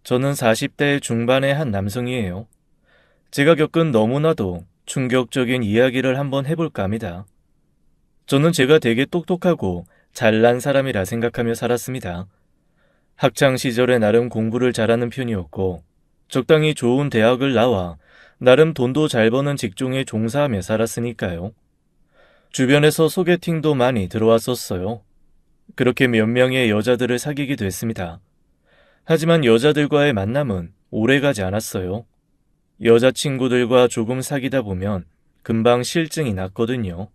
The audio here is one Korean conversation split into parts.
저는 40대 중반의 한 남성이에요. 제가 겪은 너무나도 충격적인 이야기를 한번 해볼까 합니다. 저는 제가 되게 똑똑하고 잘난 사람이라 생각하며 살았습니다. 학창 시절에 나름 공부를 잘하는 편이었고, 적당히 좋은 대학을 나와 나름 돈도 잘 버는 직종에 종사하며 살았으니까요. 주변에서 소개팅도 많이 들어왔었어요. 그렇게 몇 명의 여자들을 사귀게 됐습니다. 하지만 여자들과의 만남은 오래가지 않았어요. 여자친구들과 조금 사귀다 보면 금방 실증이 났거든요.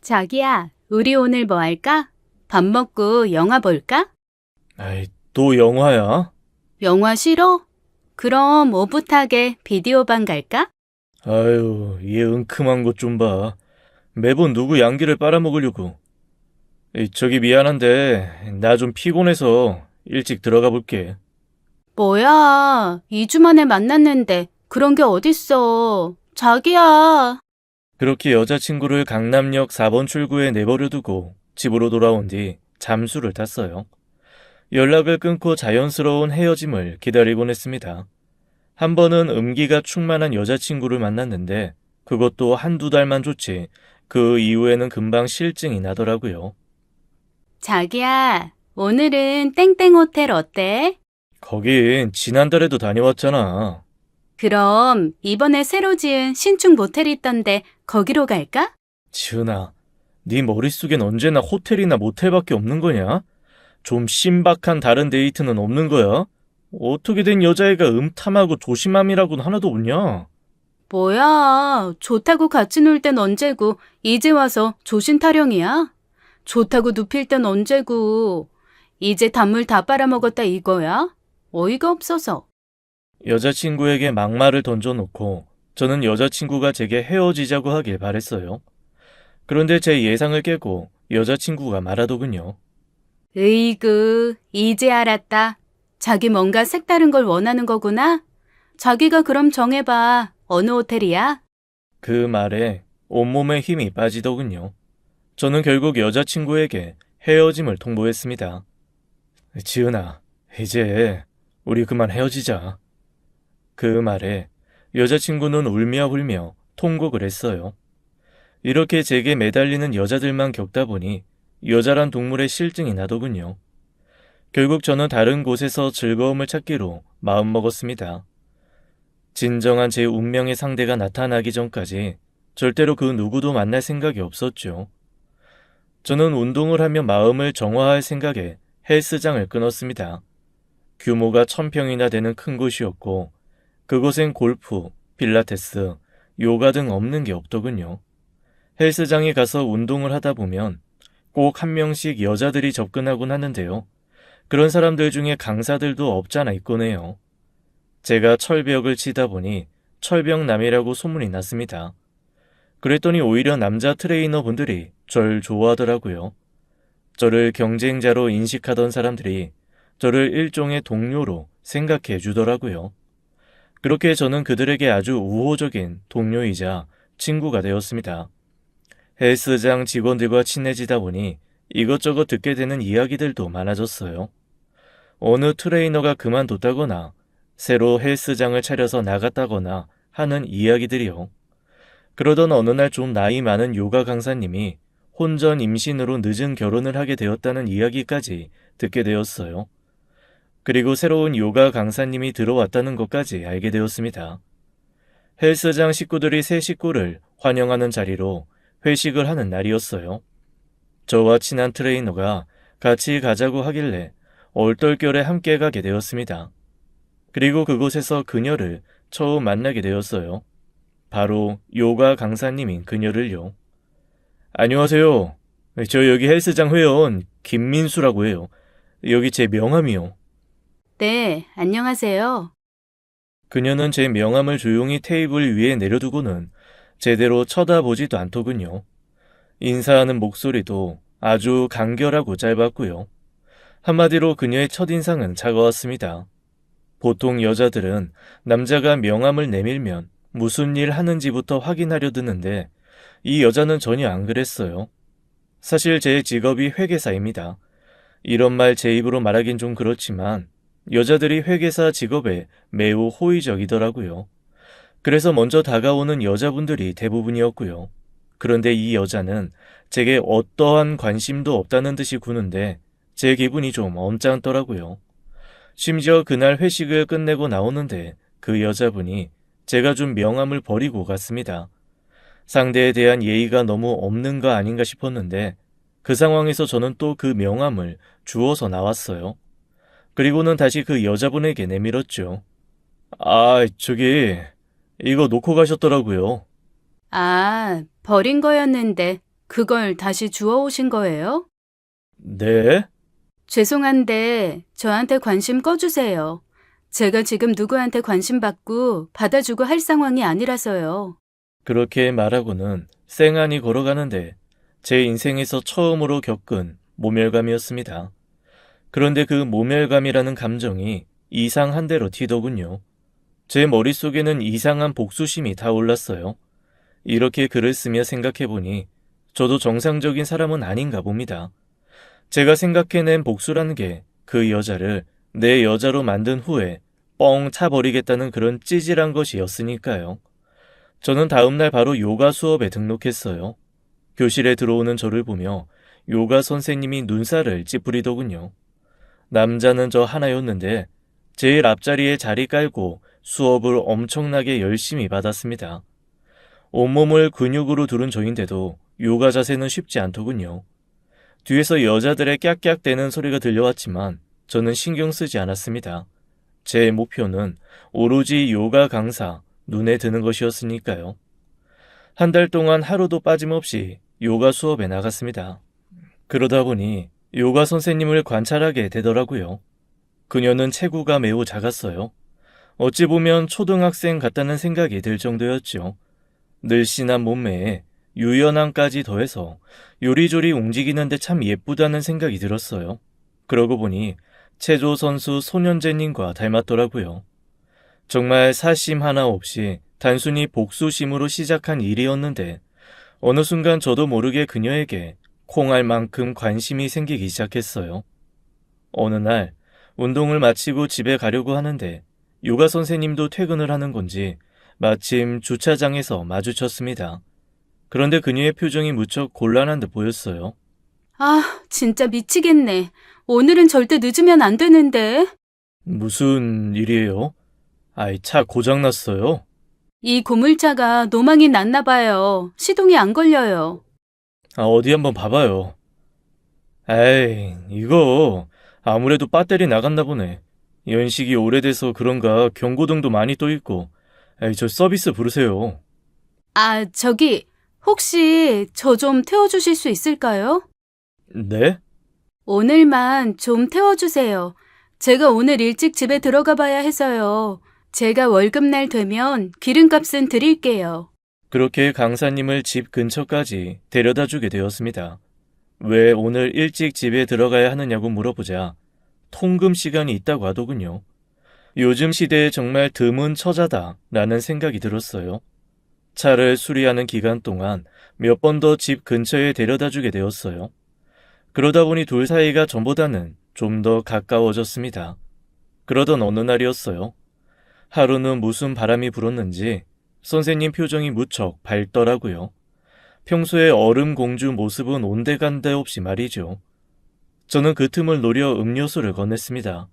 자기야, 우리 오늘 뭐 할까? 밥 먹고 영화 볼까? 아이, 또 영화야? 영화 싫어? 그럼 오붓하게 비디오방 갈까? 아유, 얘 은큼한 것 좀 봐. 매번 누구 양기를 빨아먹으려고. 저기 미안한데 나 좀 피곤해서 일찍 들어가 볼게. 뭐야, 2주 만에 만났는데 그런 게 어딨어. 자기야. 그렇게 여자친구를 강남역 4번 출구에 내버려 두고 집으로 돌아온 뒤 잠수를 탔어요. 연락을 끊고 자연스러운 헤어짐을 기다리곤 했습니다. 한 번은 음기가 충만한 여자친구를 만났는데 그것도 한두 달만 좋지 그 이후에는 금방 실증이 나더라고요. 자기야, 오늘은 땡땡 호텔 어때? 거긴 지난달에도 다녀왔잖아. 그럼 이번에 새로 지은 신축 모텔 있던데 거기로 갈까? 지은아, 네 머릿속엔 언제나 호텔이나 모텔밖에 없는 거냐? 좀 신박한 다른 데이트는 없는 거야? 어떻게 된 여자애가 음탐하고 조심함이라고는 하나도 없냐? 뭐야, 좋다고 같이 놀 땐 언제고 이제 와서 조신 타령이야? 좋다고 눕힐 땐 언제고 이제 단물 다 빨아먹었다 이거야? 어이가 없어서. 여자친구에게 막말을 던져놓고 저는 여자친구가 제게 헤어지자고 하길 바랬어요. 그런데 제 예상을 깨고 여자친구가 말하더군요. 으이그, 이제 알았다. 자기 뭔가 색다른 걸 원하는 거구나? 자기가 그럼 정해봐. 어느 호텔이야? 그 말에 온몸에 힘이 빠지더군요. 저는 결국 여자친구에게 헤어짐을 통보했습니다. 지은아, 이제 우리 그만 헤어지자. 그 말에 여자친구는 울며 불며 통곡을 했어요. 이렇게 제게 매달리는 여자들만 겪다 보니 여자란 동물의 실증이 나더군요. 결국 저는 다른 곳에서 즐거움을 찾기로 마음먹었습니다. 진정한 제 운명의 상대가 나타나기 전까지 절대로 그 누구도 만날 생각이 없었죠. 저는 운동을 하며 마음을 정화할 생각에 헬스장을 끊었습니다. 규모가 1000평이나 되는 큰 곳이었고 그곳엔 골프, 필라테스, 요가 등 없는 게 없더군요. 헬스장에 가서 운동을 하다 보면 꼭 한 명씩 여자들이 접근하곤 하는데요. 그런 사람들 중에 강사들도 없잖아 있곤 해요. 제가 철벽을 치다 보니 철벽남이라고 소문이 났습니다. 그랬더니 오히려 남자 트레이너 분들이 절 좋아하더라고요. 저를 경쟁자로 인식하던 사람들이 저를 일종의 동료로 생각해 주더라고요. 그렇게 저는 그들에게 아주 우호적인 동료이자 친구가 되었습니다. 헬스장 직원들과 친해지다 보니 이것저것 듣게 되는 이야기들도 많아졌어요. 어느 트레이너가 그만뒀다거나 새로 헬스장을 차려서 나갔다거나 하는 이야기들이요. 그러던 어느 날 좀 나이 많은 요가 강사님이 혼전 임신으로 늦은 결혼을 하게 되었다는 이야기까지 듣게 되었어요. 그리고 새로운 요가 강사님이 들어왔다는 것까지 알게 되었습니다. 헬스장 식구들이 새 식구를 환영하는 자리로 회식을 하는 날이었어요. 저와 친한 트레이너가 같이 가자고 하길래 얼떨결에 함께 가게 되었습니다. 그리고 그곳에서 그녀를 처음 만나게 되었어요. 바로 요가 강사님인 그녀를요. 안녕하세요. 저 여기 헬스장 회원 김민수라고 해요. 여기 제 명함이요. 네, 안녕하세요. 그녀는 제 명함을 조용히 테이블 위에 내려두고는 제대로 쳐다보지도 않더군요. 인사하는 목소리도 아주 간결하고 짧았고요. 한마디로 그녀의 첫인상은 차가웠습니다. 보통 여자들은 남자가 명함을 내밀면 무슨 일 하는지부터 확인하려 드는데 이 여자는 전혀 안 그랬어요. 사실 제 직업이 회계사입니다. 이런 말 제 입으로 말하긴 좀 그렇지만 여자들이 회계사 직업에 매우 호의적이더라고요. 그래서 먼저 다가오는 여자분들이 대부분이었고요. 그런데 이 여자는 제게 어떠한 관심도 없다는 듯이 구는데 제 기분이 좀 언짢더라고요. 심지어 그날 회식을 끝내고 나오는데 그 여자분이 제가 준 명함을 버리고 갔습니다. 상대에 대한 예의가 너무 없는 거 아닌가 싶었는데 그 상황에서 저는 또 그 명함을 주워서 나왔어요. 그리고는 다시 그 여자분에게 내밀었죠. 아, 저기 이거 놓고 가셨더라고요. 아, 버린 거였는데 그걸 다시 주워오신 거예요? 네? 죄송한데 저한테 관심 꺼주세요. 제가 지금 누구한테 관심 받고 받아주고 할 상황이 아니라서요. 그렇게 말하고는 쌩안이 걸어가는데 제 인생에서 처음으로 겪은 모멸감이었습니다. 그런데 그 모멸감이라는 감정이 이상한 대로 튀더군요. 제 머릿속에는 이상한 복수심이 타올랐어요. 이렇게 글을 쓰며 생각해보니 저도 정상적인 사람은 아닌가 봅니다. 제가 생각해낸 복수라는 게 그 여자를 내 여자로 만든 후에 뻥 차버리겠다는 그런 찌질한 것이었으니까요. 저는 다음날 바로 요가 수업에 등록했어요. 교실에 들어오는 저를 보며 요가 선생님이 눈살을 찌푸리더군요. 남자는 저 하나였는데 제일 앞자리에 자리 깔고 수업을 엄청나게 열심히 받았습니다. 온몸을 근육으로 두른 저인데도 요가 자세는 쉽지 않더군요. 뒤에서 여자들의 깍깍대는 소리가 들려왔지만 저는 신경 쓰지 않았습니다. 제 목표는 오로지 요가 강사, 눈에 드는 것이었으니까요. 한 달 동안 하루도 빠짐없이 요가 수업에 나갔습니다. 그러다 보니 요가 선생님을 관찰하게 되더라고요. 그녀는 체구가 매우 작았어요. 어찌 보면 초등학생 같다는 생각이 들 정도였죠. 늘씬한 몸매에 유연함까지 더해서 요리조리 움직이는데 참 예쁘다는 생각이 들었어요. 그러고 보니 체조 선수 손현재님과 닮았더라고요. 정말 사심 하나 없이 단순히 복수심으로 시작한 일이었는데 어느 순간 저도 모르게 그녀에게 콩알 만큼 관심이 생기기 시작했어요. 어느 날 운동을 마치고 집에 가려고 하는데 요가 선생님도 퇴근을 하는 건지 마침 주차장에서 마주쳤습니다. 그런데 그녀의 표정이 무척 곤란한 듯 보였어요. 아, 진짜 미치겠네. 오늘은 절대 늦으면 안 되는데. 무슨 일이에요? 아이, 차 고장났어요. 이 고물차가 노망이 났나 봐요. 시동이 안 걸려요. 아, 어디 한번 봐봐요. 에이, 이거 아무래도 배터리 나갔나 보네. 연식이 오래돼서 그런가 경고등도 많이 떠 있고. 에이, 저 서비스 부르세요. 아, 저기, 혹시 저 좀 태워주실 수 있을까요? 네? 오늘만 좀 태워주세요. 제가 오늘 일찍 집에 들어가 봐야 해서요. 제가 월급날 되면 기름값은 드릴게요. 그렇게 강사님을 집 근처까지 데려다 주게 되었습니다. 왜 오늘 일찍 집에 들어가야 하느냐고 물어보자 통금 시간이 있다고 하더군요. 요즘 시대에 정말 드문 처자다 라는 생각이 들었어요. 차를 수리하는 기간 동안 몇 번 더 집 근처에 데려다 주게 되었어요. 그러다 보니 둘 사이가 전보다는 좀 더 가까워졌습니다. 그러던 어느 날이었어요. 하루는 무슨 바람이 불었는지 선생님 표정이 무척 밝더라고요. 평소에 얼음 공주 모습은 온데간데 없이 말이죠. 저는 그 틈을 노려 음료수를 건넸습니다.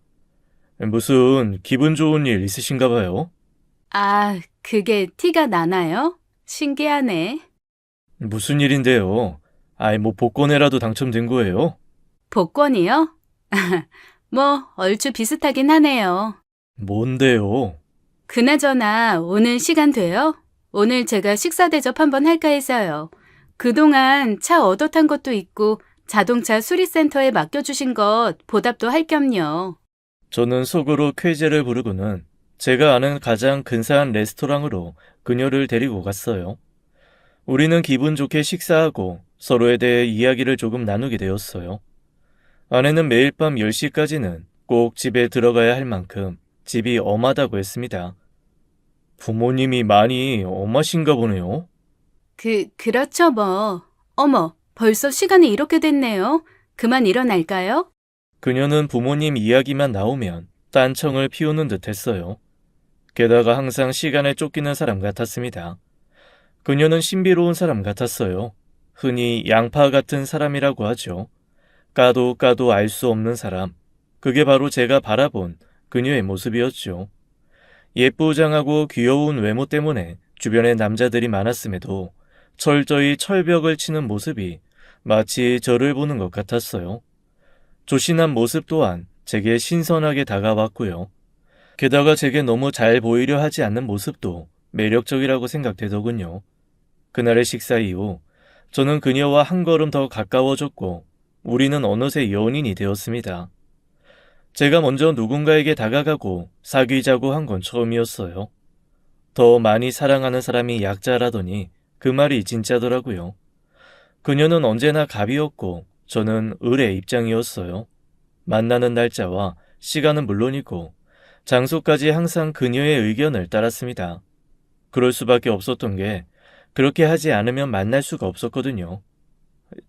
무슨 기분 좋은 일 있으신가 봐요? 아, 그게 티가 나나요? 신기하네. 무슨 일인데요? 아이, 뭐 복권에라도 당첨된 거예요? 복권이요? 뭐, 얼추 비슷하긴 하네요. 뭔데요? 그나저나 오늘 시간 돼요? 오늘 제가 식사 대접 한번 할까 해서요. 그동안 차 얻어 탄 것도 있고 자동차 수리센터에 맡겨주신 것 보답도 할 겸요. 저는 속으로 쾌재를 부르고는 제가 아는 가장 근사한 레스토랑으로 그녀를 데리고 갔어요. 우리는 기분 좋게 식사하고 서로에 대해 이야기를 조금 나누게 되었어요. 아내는 매일 밤 10시까지는 꼭 집에 들어가야 할 만큼 집이 엄하다고 했습니다. 부모님이 많이 엄하신가 보네요. 그렇죠 뭐. 어머, 벌써 시간이 이렇게 됐네요. 그만 일어날까요? 그녀는 부모님 이야기만 나오면 딴청을 피우는 듯 했어요. 게다가 항상 시간에 쫓기는 사람 같았습니다. 그녀는 신비로운 사람 같았어요. 흔히 양파 같은 사람이라고 하죠. 까도 까도 알 수 없는 사람. 그게 바로 제가 바라본 그녀의 모습이었죠. 예쁘장하고 귀여운 외모 때문에 주변에 남자들이 많았음에도 철저히 철벽을 치는 모습이 마치 저를 보는 것 같았어요. 조신한 모습 또한 제게 신선하게 다가왔고요. 게다가 제게 너무 잘 보이려 하지 않는 모습도 매력적이라고 생각되더군요. 그날의 식사 이후 저는 그녀와 한 걸음 더 가까워졌고 우리는 어느새 연인이 되었습니다. 제가 먼저 누군가에게 다가가고 사귀자고 한 건 처음이었어요. 더 많이 사랑하는 사람이 약자라더니 그 말이 진짜더라고요. 그녀는 언제나 갑이었고 저는 을의 입장이었어요. 만나는 날짜와 시간은 물론이고 장소까지 항상 그녀의 의견을 따랐습니다. 그럴 수밖에 없었던 게 그렇게 하지 않으면 만날 수가 없었거든요.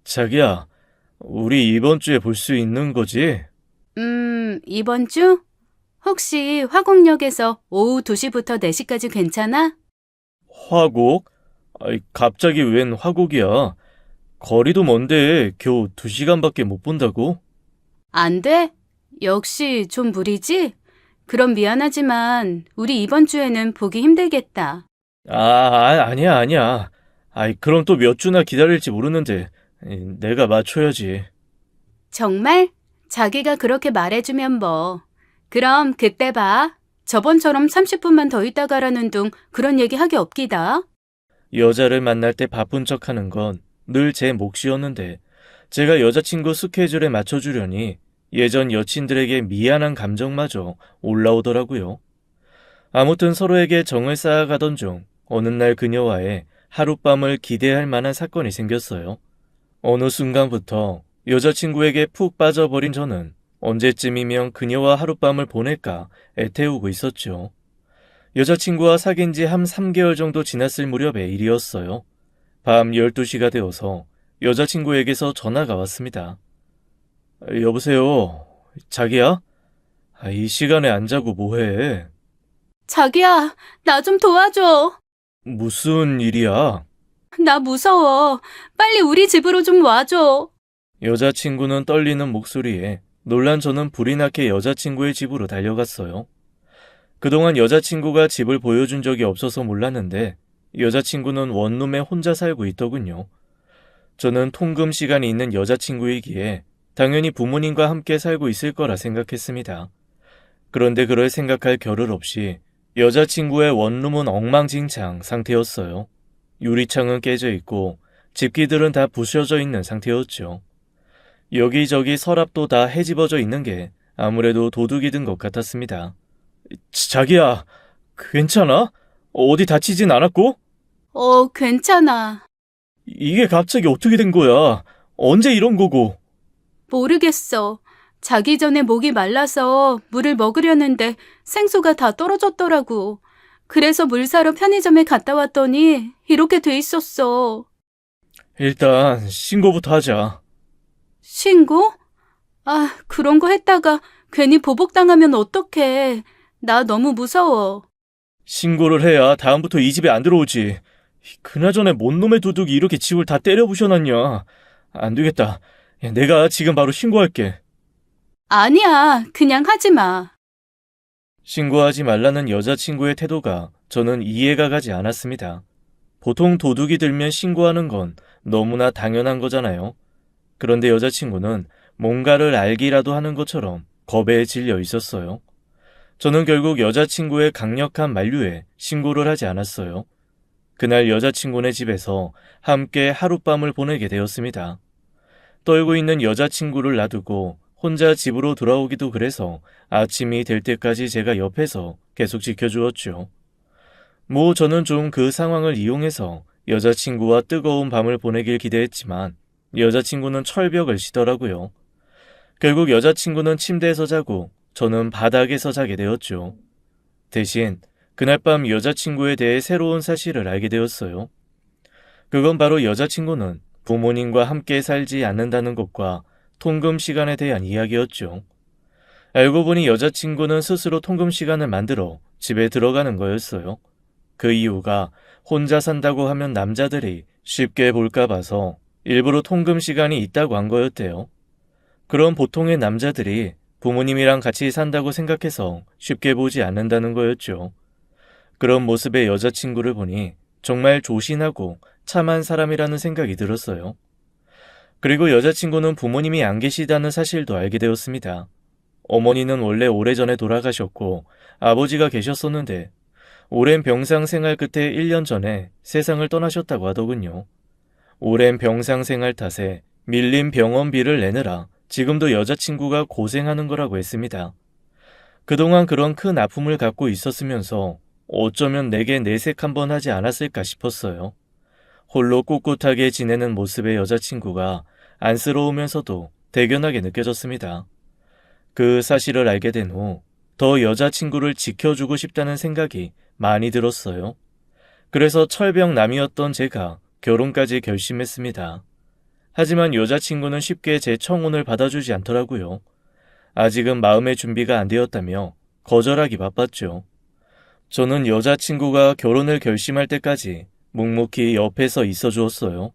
자기야, 우리 이번 주에 볼 수 있는 거지? 이번 주? 혹시 화곡역에서 오후 2시부터 4시까지 괜찮아? 화곡? 아이, 갑자기 웬 화곡이야? 거리도 먼데 겨우 2시간밖에 못 본다고? 안 돼? 역시 좀 무리지? 그럼 미안하지만 우리 이번 주에는 보기 힘들겠다. 아니야. 아이, 그럼 또 몇 주나 기다릴지 모르는데 내가 맞춰야지. 정말? 자기가 그렇게 말해주면 뭐. 그럼 그때 봐. 저번처럼 30분만 더 있다 가라는 둥 그런 얘기 하기 없기다. 여자를 만날 때 바쁜 척하는 건 늘 제 몫이었는데 제가 여자친구 스케줄에 맞춰주려니 예전 여친들에게 미안한 감정마저 올라오더라고요. 아무튼 서로에게 정을 쌓아가던 중 어느 날 그녀와의 하룻밤을 기대할 만한 사건이 생겼어요. 어느 순간부터 여자친구에게 푹 빠져버린 저는 언제쯤이면 그녀와 하룻밤을 보낼까 애태우고 있었죠. 여자친구와 사귄 지 한 3개월 정도 지났을 무렵의 일이었어요. 밤 12시가 되어서 여자친구에게서 전화가 왔습니다. 여보세요, 자기야? 이 시간에 안 자고 뭐해? 자기야, 나 좀 도와줘. 무슨 일이야? 나 무서워. 빨리 우리 집으로 좀 와줘. 여자친구는 떨리는 목소리에 놀란 저는 불이 나게 여자친구의 집으로 달려갔어요. 그동안 여자친구가 집을 보여준 적이 없어서 몰랐는데 여자친구는 원룸에 혼자 살고 있더군요. 저는 통금 시간이 있는 여자친구이기에 당연히 부모님과 함께 살고 있을 거라 생각했습니다. 그런데 그럴 생각할 겨를 없이 여자친구의 원룸은 엉망진창 상태였어요. 유리창은 깨져 있고 집기들은 다 부셔져 있는 상태였죠. 여기저기 서랍도 다 헤집어져 있는 게 아무래도 도둑이 든 것 같았습니다. 자기야, 괜찮아? 어디 다치진 않았고? 괜찮아. 이게 갑자기 어떻게 된 거야? 언제 이런 거고? 모르겠어. 자기 전에 목이 말라서 물을 먹으려는데 생수가 다 떨어졌더라고. 그래서 물 사러 편의점에 갔다 왔더니 이렇게 돼 있었어. 일단 신고부터 하자. 신고? 아, 그런 거 했다가 괜히 보복당하면 어떡해. 나 너무 무서워. 신고를 해야 다음부터 이 집에 안 들어오지. 그나저나 뭔 놈의 도둑이 이렇게 집을 다 때려 부셔놨냐. 안 되겠다. 내가 지금 바로 신고할게. 아니야, 그냥 하지 마. 신고하지 말라는 여자친구의 태도가 저는 이해가 가지 않았습니다. 보통 도둑이 들면 신고하는 건 너무나 당연한 거잖아요. 그런데 여자친구는 뭔가를 알기라도 하는 것처럼 겁에 질려 있었어요. 저는 결국 여자친구의 강력한 만류에 신고를 하지 않았어요. 그날 여자친구네 집에서 함께 하룻밤을 보내게 되었습니다. 떨고 있는 여자친구를 놔두고 혼자 집으로 돌아오기도 그래서 아침이 될 때까지 제가 옆에서 계속 지켜주었죠. 저는 좀 그 상황을 이용해서 여자친구와 뜨거운 밤을 보내길 기대했지만 여자친구는 철벽을 치더라고요. 결국 여자친구는 침대에서 자고 저는 바닥에서 자게 되었죠. 대신 그날 밤 여자친구에 대해 새로운 사실을 알게 되었어요. 그건 바로 여자친구는 부모님과 함께 살지 않는다는 것과 통금 시간에 대한 이야기였죠. 알고 보니 여자친구는 스스로 통금 시간을 만들어 집에 들어가는 거였어요. 그 이유가 혼자 산다고 하면 남자들이 쉽게 볼까 봐서 일부러 통금 시간이 있다고 한 거였대요. 그럼 보통의 남자들이 부모님이랑 같이 산다고 생각해서 쉽게 보지 않는다는 거였죠. 그런 모습의 여자친구를 보니 정말 조신하고 참한 사람이라는 생각이 들었어요. 그리고 여자친구는 부모님이 안 계시다는 사실도 알게 되었습니다. 어머니는 원래 오래전에 돌아가셨고 아버지가 계셨었는데 오랜 병상 생활 끝에 1년 전에 세상을 떠나셨다고 하더군요. 오랜 병상 생활 탓에 밀린 병원비를 내느라 지금도 여자친구가 고생하는 거라고 했습니다. 그동안 그런 큰 아픔을 갖고 있었으면서 어쩌면 내게 내색 한번 하지 않았을까 싶었어요. 홀로 꿋꿋하게 지내는 모습의 여자친구가 안쓰러우면서도 대견하게 느껴졌습니다. 그 사실을 알게 된 후 더 여자친구를 지켜주고 싶다는 생각이 많이 들었어요. 그래서 철벽남이었던 제가 결혼까지 결심했습니다. 하지만 여자친구는 쉽게 제 청혼을 받아주지 않더라고요. 아직은 마음의 준비가 안 되었다며 거절하기 바빴죠. 저는 여자친구가 결혼을 결심할 때까지 묵묵히 옆에서 있어 주었어요.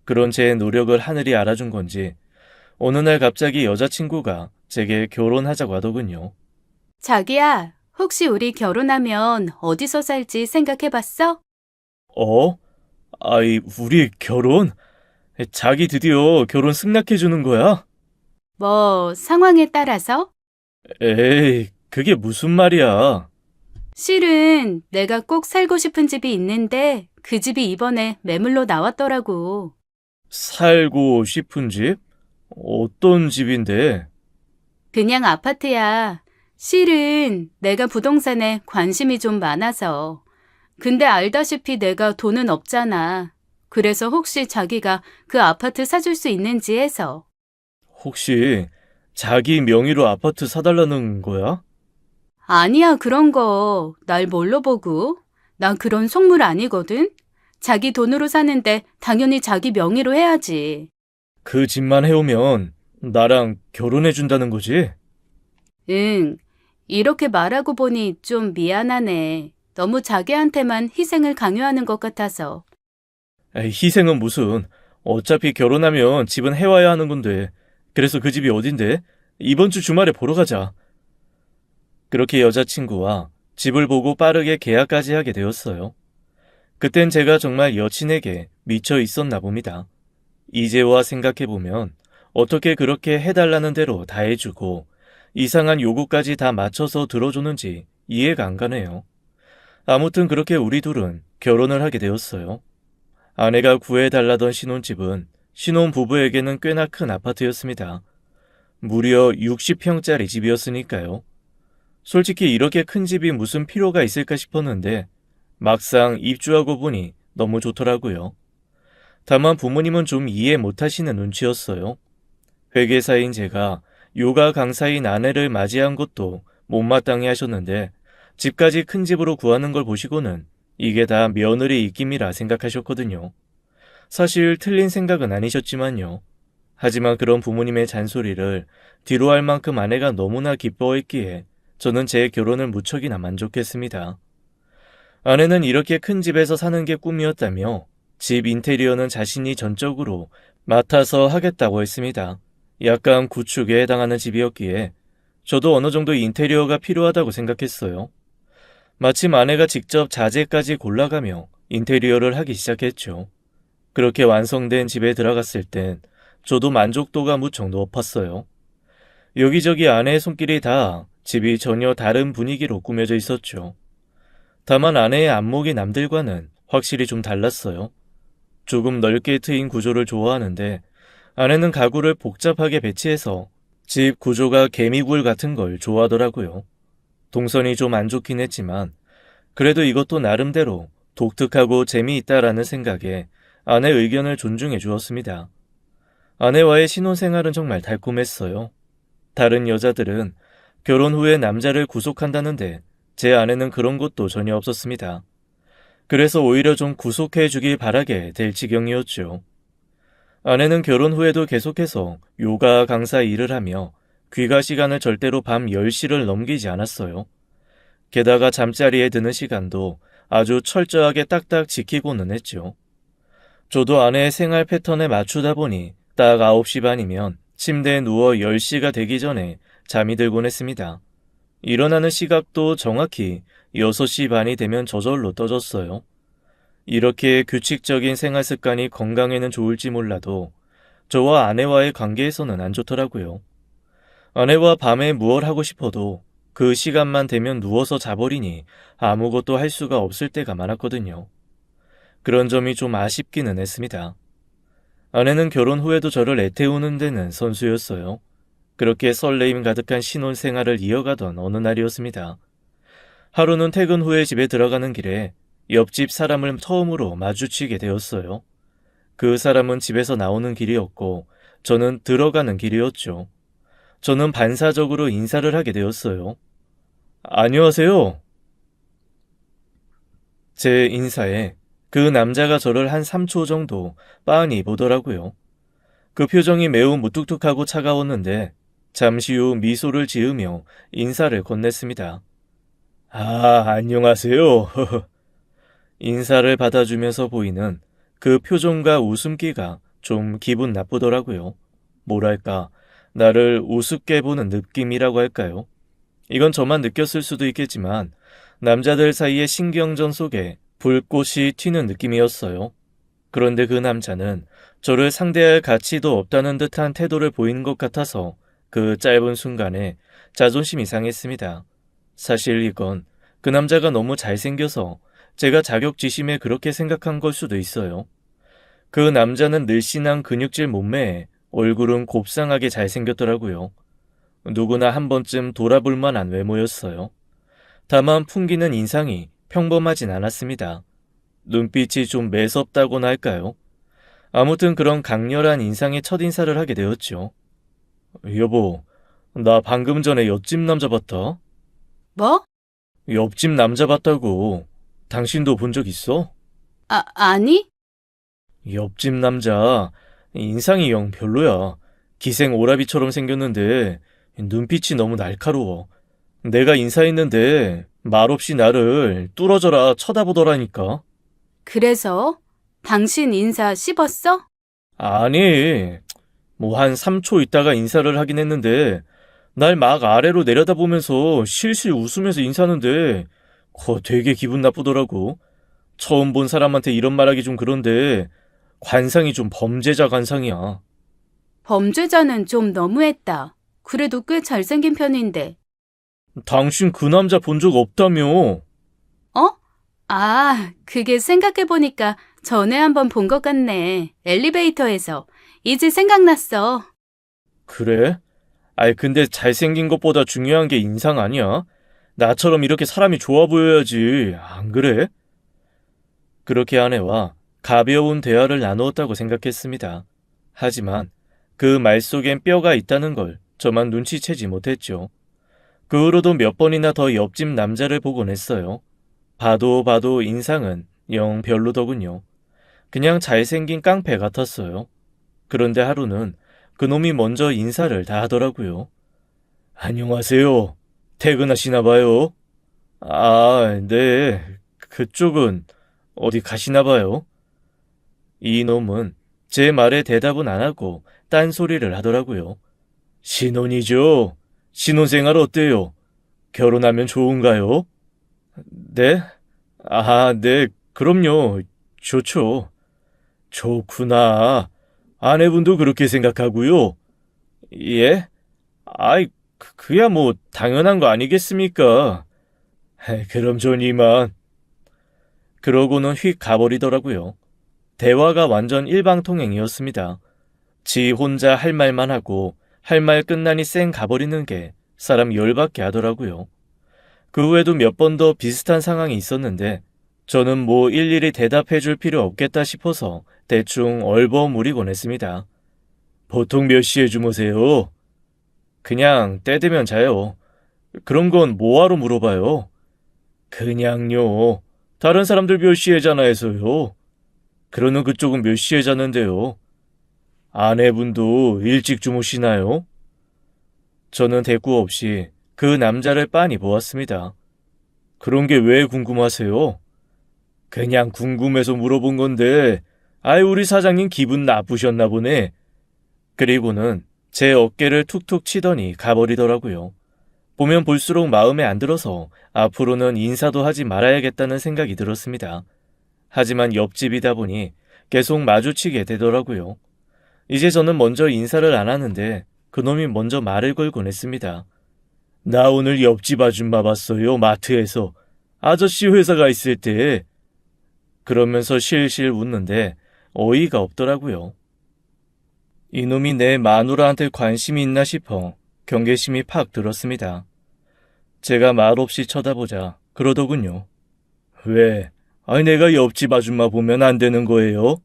그런 제 노력을 하늘이 알아준 건지 어느 날 갑자기 여자친구가 제게 결혼하자고 하더군요. 자기야, 혹시 우리 결혼하면 어디서 살지 생각해봤어? 어? 아이, 우리 결혼? 자기 드디어 결혼 승낙해주는 거야? 뭐, 상황에 따라서? 에이, 그게 무슨 말이야. 실은 내가 꼭 살고 싶은 집이 있는데 그 집이 이번에 매물로 나왔더라고. 살고 싶은 집? 어떤 집인데? 그냥 아파트야. 실은 내가 부동산에 관심이 좀 많아서. 근데 알다시피 내가 돈은 없잖아. 그래서 혹시 자기가 그 아파트 사줄 수 있는지 해서. 혹시 자기 명의로 아파트 사달라는 거야? 아니야, 그런 거. 날 뭘로 보고? 난 그런 속물 아니거든. 자기 돈으로 사는데 당연히 자기 명의로 해야지. 그 집만 해오면 나랑 결혼해준다는 거지? 응. 이렇게 말하고 보니 좀 미안하네. 너무 자기한테만 희생을 강요하는 것 같아서. 에이, 희생은 무슨. 어차피 결혼하면 집은 해와야 하는 건데. 그래서 그 집이 어딘데? 이번 주 주말에 보러 가자. 그렇게 여자친구와 집을 보고 빠르게 계약까지 하게 되었어요. 그땐 제가 정말 여친에게 미쳐 있었나 봅니다. 이제와 생각해보면 어떻게 그렇게 해달라는 대로 다 해주고 이상한 요구까지 다 맞춰서 들어주는지 이해가 안 가네요. 아무튼 그렇게 우리 둘은 결혼을 하게 되었어요. 아내가 구해달라던 신혼집은 신혼부부에게는 꽤나 큰 아파트였습니다. 무려 60평짜리 집이었으니까요. 솔직히 이렇게 큰 집이 무슨 필요가 있을까 싶었는데 막상 입주하고 보니 너무 좋더라고요. 다만 부모님은 좀 이해 못하시는 눈치였어요. 회계사인 제가 요가 강사인 아내를 맞이한 것도 못마땅해 하셨는데 집까지 큰 집으로 구하는 걸 보시고는 이게 다 며느리 입김이라 생각하셨거든요. 사실 틀린 생각은 아니셨지만요. 하지만 그런 부모님의 잔소리를 뒤로 할 만큼 아내가 너무나 기뻐했기에 저는 제 결혼을 무척이나 만족했습니다. 아내는 이렇게 큰 집에서 사는 게 꿈이었다며 집 인테리어는 자신이 전적으로 맡아서 하겠다고 했습니다. 약간 구축에 해당하는 집이었기에 저도 어느 정도 인테리어가 필요하다고 생각했어요. 마침 아내가 직접 자재까지 골라가며 인테리어를 하기 시작했죠. 그렇게 완성된 집에 들어갔을 땐 저도 만족도가 무척 높았어요. 여기저기 아내의 손길이 닿아 집이 전혀 다른 분위기로 꾸며져 있었죠. 다만 아내의 안목이 남들과는 확실히 좀 달랐어요. 조금 넓게 트인 구조를 좋아하는데 아내는 가구를 복잡하게 배치해서 집 구조가 개미굴 같은 걸 좋아하더라고요. 동선이 좀 안 좋긴 했지만 그래도 이것도 나름대로 독특하고 재미있다라는 생각에 아내 의견을 존중해 주었습니다. 아내와의 신혼생활은 정말 달콤했어요. 다른 여자들은 결혼 후에 남자를 구속한다는데 제 아내는 그런 것도 전혀 없었습니다. 그래서 오히려 좀 구속해 주길 바라게 될 지경이었죠. 아내는 결혼 후에도 계속해서 요가 강사 일을 하며 귀가 시간을 절대로 밤 10시를 넘기지 않았어요. 게다가 잠자리에 드는 시간도 아주 철저하게 딱딱 지키고는 했죠. 저도 아내의 생활 패턴에 맞추다 보니 딱 9시 반이면 침대에 누워 10시가 되기 전에 잠이 들곤 했습니다. 일어나는 시각도 정확히 6시 반이 되면 저절로 떠졌어요. 이렇게 규칙적인 생활 습관이 건강에는 좋을지 몰라도 저와 아내와의 관계에서는 안 좋더라고요. 아내와 밤에 무얼 하고 싶어도 그 시간만 되면 누워서 자버리니 아무것도 할 수가 없을 때가 많았거든요. 그런 점이 좀 아쉽기는 했습니다. 아내는 결혼 후에도 저를 애태우는 데는 선수였어요. 그렇게 설레임 가득한 신혼생활을 이어가던 어느 날이었습니다. 하루는 퇴근 후에 집에 들어가는 길에 옆집 사람을 처음으로 마주치게 되었어요. 그 사람은 집에서 나오는 길이었고 저는 들어가는 길이었죠. 저는 반사적으로 인사를 하게 되었어요. 안녕하세요. 제 인사에 그 남자가 저를 한 3초 정도 빤히 보더라고요. 그 표정이 매우 무뚝뚝하고 차가웠는데 잠시 후 미소를 지으며 인사를 건넸습니다. 아, 안녕하세요. 인사를 받아주면서 보이는 그 표정과 웃음기가 좀 기분 나쁘더라고요. 뭐랄까, 나를 우습게 보는 느낌이라고 할까요? 이건 저만 느꼈을 수도 있겠지만 남자들 사이의 신경전 속에 불꽃이 튀는 느낌이었어요. 그런데 그 남자는 저를 상대할 가치도 없다는 듯한 태도를 보이는 것 같아서 그 짧은 순간에 자존심이 상했습니다. 사실 이건 그 남자가 너무 잘생겨서 제가 자격지심에 그렇게 생각한 걸 수도 있어요. 그 남자는 늘씬한 근육질 몸매에 얼굴은 곱상하게 잘생겼더라고요. 누구나 한 번쯤 돌아볼 만한 외모였어요. 다만 풍기는 인상이 평범하진 않았습니다. 눈빛이 좀 매섭다고나 할까요? 아무튼 그런 강렬한 인상의 첫인사를 하게 되었죠. 여보, 나 방금 전에 옆집 남자 봤다. 뭐? 옆집 남자 봤다고. 당신도 본 적 있어? 아니? 옆집 남자 인상이 영 별로야. 기생 오라비처럼 생겼는데 눈빛이 너무 날카로워. 내가 인사했는데 말없이 나를 뚫어져라 쳐다보더라니까. 그래서 당신 인사 씹었어? 아니, 뭐 한 3초 있다가 인사를 하긴 했는데 날 막 아래로 내려다보면서 실실 웃으면서 인사하는데 되게 기분 나쁘더라고. 처음 본 사람한테 이런 말하기 좀 그런데 관상이 좀 범죄자 관상이야. 범죄자는 좀 너무했다. 그래도 꽤 잘생긴 편인데. 당신 그 남자 본 적 없다며. 어? 아, 그게 생각해보니까 전에 한번 본 것 같네. 엘리베이터에서. 이제 생각났어. 그래? 아이 근데 잘생긴 것보다 중요한 게 인상 아니야? 나처럼 이렇게 사람이 좋아 보여야지. 안 그래? 그렇게 아내와 가벼운 대화를 나누었다고 생각했습니다. 하지만 그 말 속엔 뼈가 있다는 걸 저만 눈치채지 못했죠. 그 후로도 몇 번이나 더 옆집 남자를 보곤 했어요. 봐도 인상은 영 별로더군요. 그냥 잘생긴 깡패 같았어요. 그런데 하루는 그놈이 먼저 인사를 다 하더라고요. 안녕하세요. 퇴근하시나 봐요. 아, 네. 그쪽은 어디 가시나 봐요. 이놈은 제 말에 대답은 안 하고 딴소리를 하더라고요. 신혼이죠. 신혼생활 어때요? 결혼하면 좋은가요? 네? 아, 네, 그럼요. 좋죠. 좋구나. 아내분도 그렇게 생각하고요. 예? 아이, 그야 뭐 당연한 거 아니겠습니까? 그럼 전 이만. 그러고는 휙 가버리더라고요. 대화가 완전 일방통행이었습니다. 지 혼자 할 말만 하고 할 말 끝나니 쌩 가버리는 게 사람 열받게 하더라고요. 그 후에도 몇 번 더 비슷한 상황이 있었는데 저는 뭐 일일이 대답해 줄 필요 없겠다 싶어서 대충 얼버무리곤 했습니다. 보통 몇 시에 주무세요? 그냥 때 되면 자요. 그런 건 뭐하러 물어봐요? 그냥요. 다른 사람들 몇 시에 자나 해서요. 그러는 그쪽은 몇 시에 자는데요? 아내분도 일찍 주무시나요? 저는 대꾸 없이 그 남자를 빤히 보았습니다. 그런 게 왜 궁금하세요? 그냥 궁금해서 물어본 건데, 아이, 우리 사장님 기분 나쁘셨나 보네. 그리고는 제 어깨를 툭툭 치더니 가버리더라고요. 보면 볼수록 마음에 안 들어서 앞으로는 인사도 하지 말아야겠다는 생각이 들었습니다. 하지만 옆집이다 보니 계속 마주치게 되더라고요. 이제 저는 먼저 인사를 안 하는데 그놈이 먼저 말을 걸곤 했습니다. 나 오늘 옆집 아줌마 봤어요, 마트에서. 아저씨 회사가 있을 때. 그러면서 실실 웃는데 어이가 없더라고요. 이놈이 내 마누라한테 관심이 있나 싶어 경계심이 팍 들었습니다. 제가 말없이 쳐다보자 그러더군요. 왜? 아니, 내가 옆집 아줌마 보면 안 되는 거예요?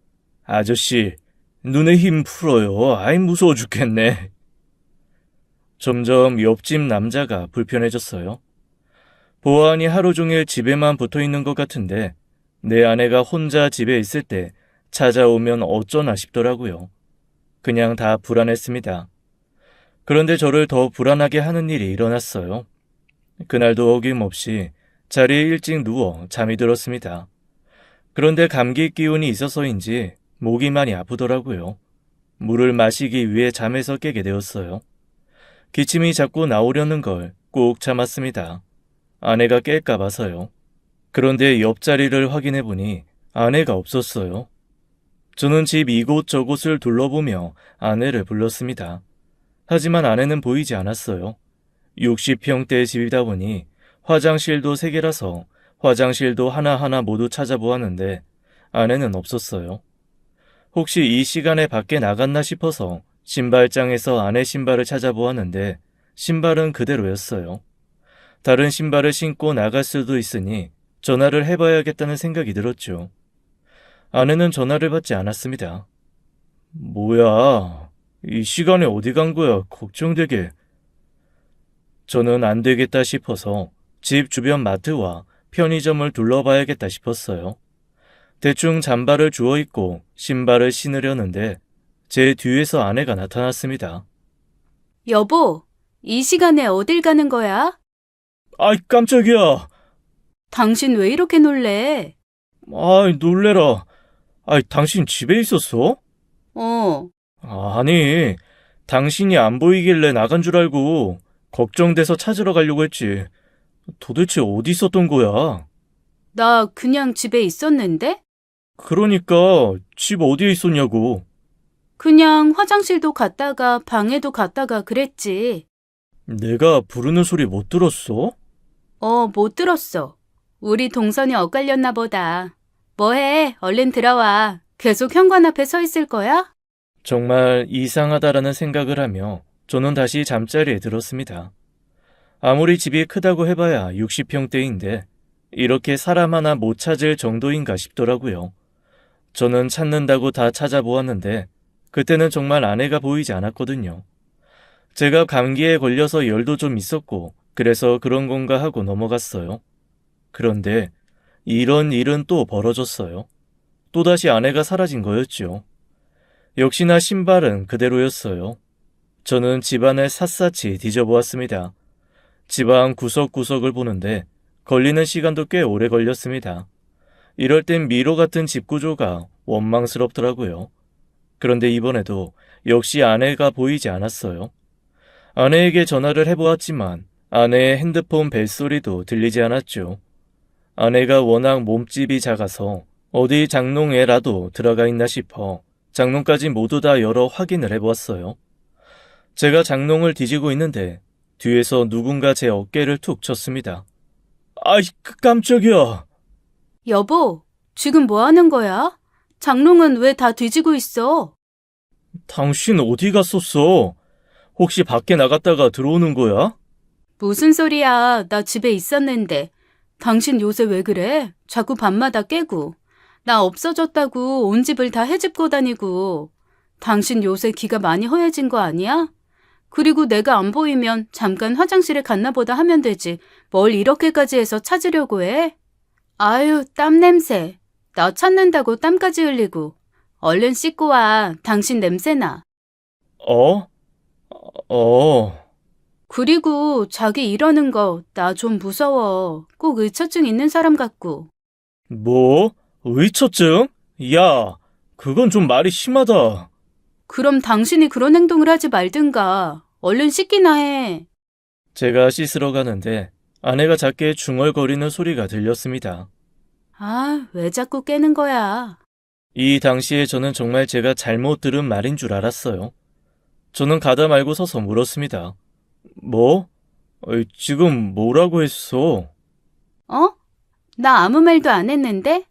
아저씨, 눈에 힘 풀어요. 아이, 무서워 죽겠네. 점점 옆집 남자가 불편해졌어요. 보안이 하루 종일 집에만 붙어 있는 것 같은데 내 아내가 혼자 집에 있을 때 찾아오면 어쩌나 싶더라고요. 그냥 다 불안했습니다. 그런데 저를 더 불안하게 하는 일이 일어났어요. 그날도 어김없이 자리에 일찍 누워 잠이 들었습니다. 그런데 감기 기운이 있어서인지 목이 많이 아프더라고요. 물을 마시기 위해 잠에서 깨게 되었어요. 기침이 자꾸 나오려는 걸 꼭 참았습니다. 아내가 깰까 봐서요. 그런데 옆자리를 확인해 보니 아내가 없었어요. 저는 집 이곳저곳을 둘러보며 아내를 불렀습니다. 하지만 아내는 보이지 않았어요. 60평대 집이다 보니 화장실도 3개라서 화장실도 하나하나 모두 찾아보았는데 아내는 없었어요. 혹시 이 시간에 밖에 나갔나 싶어서 신발장에서 아내 신발을 찾아보았는데 신발은 그대로였어요. 다른 신발을 신고 나갈 수도 있으니 전화를 해봐야겠다는 생각이 들었죠. 아내는 전화를 받지 않았습니다. 뭐야, 이 시간에 어디 간 거야, 걱정되게. 저는 안 되겠다 싶어서 집 주변 마트와 편의점을 둘러봐야겠다 싶었어요. 대충 잠바를 주워 입고 신발을 신으려는데 제 뒤에서 아내가 나타났습니다. 여보, 이 시간에 어딜 가는 거야? 아이, 깜짝이야. 당신 왜 이렇게 놀래? 아이, 놀래라. 아이, 당신 집에 있었어? 어, 아니, 당신이 안 보이길래 나간 줄 알고 걱정돼서 찾으러 가려고 했지. 도대체 어디 있었던 거야? 나 그냥 집에 있었는데? 그러니까 집 어디에 있었냐고. 그냥 화장실도 갔다가 방에도 갔다가 그랬지. 내가 부르는 소리 못 들었어? 못 들었어. 우리 동선이 엇갈렸나 보다. 뭐해? 얼른 들어와. 계속 현관 앞에 서 있을 거야? 정말 이상하다라는 생각을 하며 저는 다시 잠자리에 들었습니다. 아무리 집이 크다고 해봐야 60평대인데 이렇게 사람 하나 못 찾을 정도인가 싶더라고요. 저는 찾는다고 다 찾아보았는데 그때는 정말 아내가 보이지 않았거든요. 제가 감기에 걸려서 열도 좀 있었고 그래서 그런 건가 하고 넘어갔어요. 그런데 이런 일은 또 벌어졌어요. 또다시 아내가 사라진 거였죠. 역시나 신발은 그대로였어요. 저는 집안을 샅샅이 뒤져보았습니다. 집안 구석구석을 보는데 걸리는 시간도 꽤 오래 걸렸습니다. 이럴 땐 미로 같은 집 구조가 원망스럽더라고요. 그런데 이번에도 역시 아내가 보이지 않았어요. 아내에게 전화를 해보았지만 아내의 핸드폰 벨소리도 들리지 않았죠. 아내가 워낙 몸집이 작아서 어디 장롱에라도 들어가 있나 싶어 장롱까지 모두 다 열어 확인을 해보았어요. 제가 장롱을 뒤지고 있는데 뒤에서 누군가 제 어깨를 툭 쳤습니다. 아이, 깜짝이야. 여보, 지금 뭐 하는 거야? 장롱은 왜 다 뒤지고 있어? 당신 어디 갔었어? 혹시 밖에 나갔다가 들어오는 거야? 무슨 소리야? 나 집에 있었는데. 당신 요새 왜 그래? 자꾸 밤마다 깨고. 나 없어졌다고 온 집을 다 헤집고 다니고. 당신 요새 기가 많이 허해진 거 아니야? 그리고 내가 안 보이면 잠깐 화장실에 갔나 보다 하면 되지. 뭘 이렇게까지 해서 찾으려고 해? 아유, 땀 냄새. 나 찾는다고 땀까지 흘리고. 얼른 씻고 와. 당신 냄새나. 어? 어. 그리고 자기 이러는 거 나 좀 무서워. 꼭 의처증 있는 사람 같고. 뭐? 의처증? 야, 그건 좀 말이 심하다. 그럼 당신이 그런 행동을 하지 말든가. 얼른 씻기나 해. 제가 씻으러 가는데 아내가 작게 중얼거리는 소리가 들렸습니다. 아, 왜 자꾸 깨는 거야? 이 당시에 저는 정말 제가 잘못 들은 말인 줄 알았어요. 저는 가다 말고 서서 물었습니다. 뭐? 지금 뭐라고 했어? 어? 나 아무 말도 안 했는데?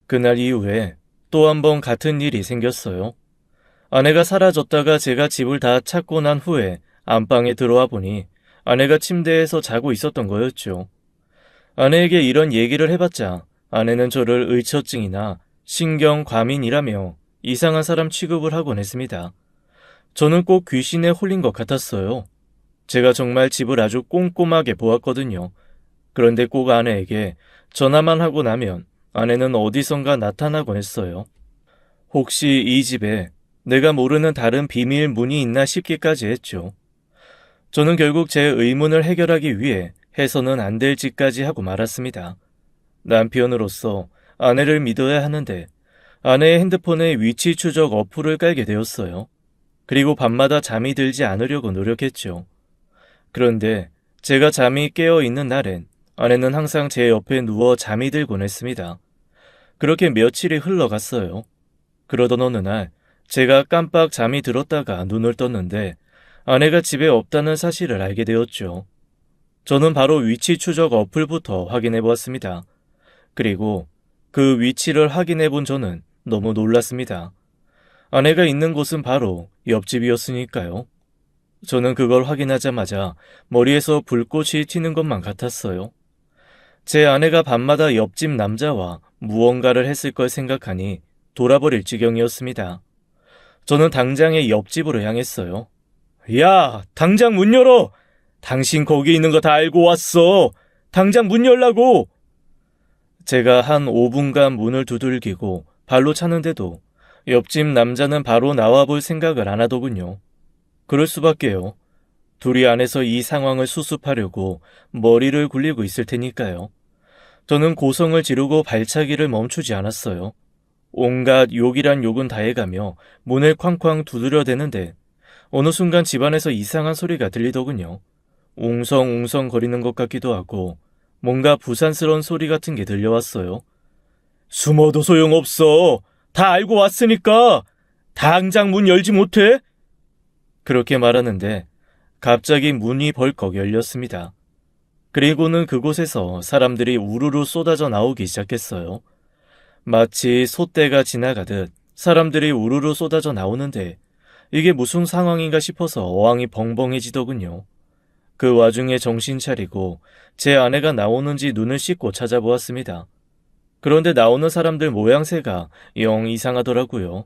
그날 이후에 또 한 번 같은 일이 생겼어요. 아내가 사라졌다가 제가 집을 다 찾고 난 후에 안방에 들어와 보니 아내가 침대에서 자고 있었던 거였죠. 아내에게 이런 얘기를 해봤자 아내는 저를 의처증이나 신경과민이라며 이상한 사람 취급을 하곤 했습니다. 저는 꼭 귀신에 홀린 것 같았어요. 제가 정말 집을 아주 꼼꼼하게 보았거든요. 그런데 꼭 아내에게 전화만 하고 나면 아내는 어디선가 나타나곤 했어요. 혹시 이 집에 내가 모르는 다른 비밀 문이 있나 싶기까지 했죠. 저는 결국 제 의문을 해결하기 위해 해서는 안 될 짓까지 하고 말았습니다. 남편으로서 아내를 믿어야 하는데 아내의 핸드폰에 위치 추적 어플을 깔게 되었어요. 그리고 밤마다 잠이 들지 않으려고 노력했죠. 그런데 제가 잠이 깨어 있는 날엔 아내는 항상 제 옆에 누워 잠이 들곤 했습니다. 그렇게 며칠이 흘러갔어요. 그러던 어느 날 제가 깜빡 잠이 들었다가 눈을 떴는데 아내가 집에 없다는 사실을 알게 되었죠. 저는 바로 위치 추적 어플부터 확인해 보았습니다. 그리고 그 위치를 확인해 본 저는 너무 놀랐습니다. 아내가 있는 곳은 바로 옆집이었으니까요. 저는 그걸 확인하자마자 머리에서 불꽃이 튀는 것만 같았어요. 제 아내가 밤마다 옆집 남자와 무언가를 했을 걸 생각하니 돌아버릴 지경이었습니다. 저는 당장에 옆집으로 향했어요. 야, 당장 문 열어! 당신 거기 있는 거 다 알고 왔어! 당장 문 열라고! 제가 한 5분간 문을 두들기고 발로 차는데도 옆집 남자는 바로 나와볼 생각을 안 하더군요. 그럴 수밖에요. 둘이 안에서 이 상황을 수습하려고 머리를 굴리고 있을 테니까요. 저는 고성을 지르고 발차기를 멈추지 않았어요. 온갖 욕이란 욕은 다 해가며 문을 쾅쾅 두드려대는데 어느 순간 집안에서 이상한 소리가 들리더군요. 웅성웅성 거리는 것 같기도 하고 뭔가 부산스러운 소리 같은 게 들려왔어요. 숨어도 소용없어. 다 알고 왔으니까 당장 문 열지 못해? 그렇게 말하는데 갑자기 문이 벌컥 열렸습니다. 그리고는 그곳에서 사람들이 우르르 쏟아져 나오기 시작했어요. 마치 소떼가 지나가듯 사람들이 우르르 쏟아져 나오는데 이게 무슨 상황인가 싶어서 어항이 벙벙해지더군요. 그 와중에 정신 차리고 제 아내가 나오는지 눈을 씻고 찾아보았습니다. 그런데 나오는 사람들 모양새가 영 이상하더라고요.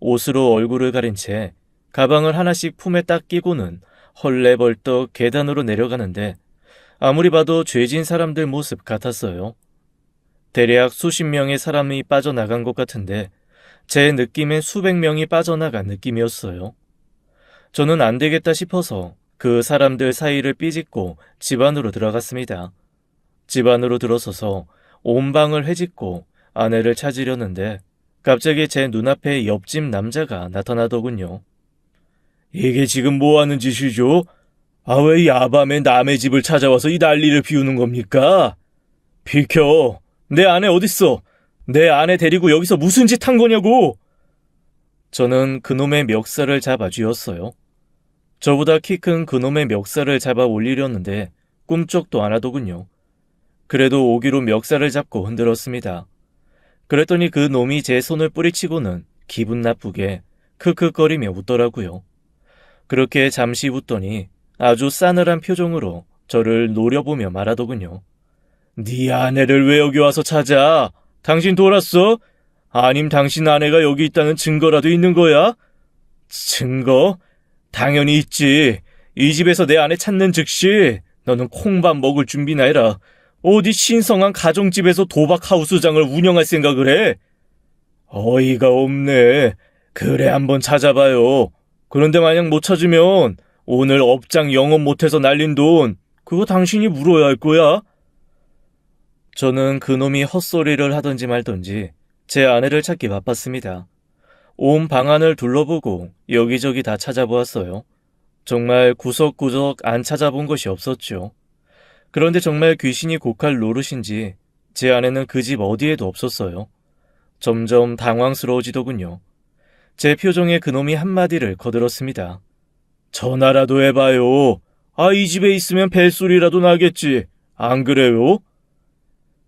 옷으로 얼굴을 가린 채 가방을 하나씩 품에 딱 끼고는 헐레벌떡 계단으로 내려가는데 아무리 봐도 죄진 사람들 모습 같았어요. 대략 수십 명의 사람이 빠져나간 것 같은데 제 느낌엔 수백 명이 빠져나간 느낌이었어요. 저는 안 되겠다 싶어서 그 사람들 사이를 삐짓고 집 안으로 들어갔습니다. 집 안으로 들어서서 온 방을 헤집고 아내를 찾으려는데 갑자기 제 눈앞에 옆집 남자가 나타나더군요. 이게 지금 뭐 하는 짓이죠? 아, 왜 야밤에 남의 집을 찾아와서 이 난리를 피우는 겁니까? 비켜! 내 아내 어딨어? 내 아내 데리고 여기서 무슨 짓 한 거냐고! 저는 그놈의 멱살을 잡아 쥐었어요. 저보다 키 큰 그놈의 멱살을 잡아 올리려는데 꿈쩍도 안 하더군요. 그래도 오기로 멱살을 잡고 흔들었습니다. 그랬더니 그 놈이 제 손을 뿌리치고는 기분 나쁘게 크크거리며 웃더라고요. 그렇게 잠시 웃더니 아주 싸늘한 표정으로 저를 노려보며 말하더군요. 네 아내를 왜 여기 와서 찾아? 당신 돌았어? 아님 당신 아내가 여기 있다는 증거라도 있는 거야? 증거? 당연히 있지. 이 집에서 내 아내 찾는 즉시 너는 콩밥 먹을 준비나 해라. 어디 신성한 가정집에서 도박하우스장을 운영할 생각을 해? 어이가 없네. 그래 한번 찾아봐요. 그런데 만약 못 찾으면 오늘 업장 영업 못해서 날린 돈, 그거 당신이 물어야 할 거야? 저는 그놈이 헛소리를 하던지 말던지 제 아내를 찾기 바빴습니다. 온 방안을 둘러보고 여기저기 다 찾아보았어요. 정말 구석구석 안 찾아본 것이 없었죠. 그런데 정말 귀신이 곡할 노릇인지 제 아내는 그 집 어디에도 없었어요. 점점 당황스러워지더군요. 제 표정에 그놈이 한마디를 거들었습니다. 전화라도 해봐요. 이 집에 있으면 벨소리라도 나겠지. 안 그래요?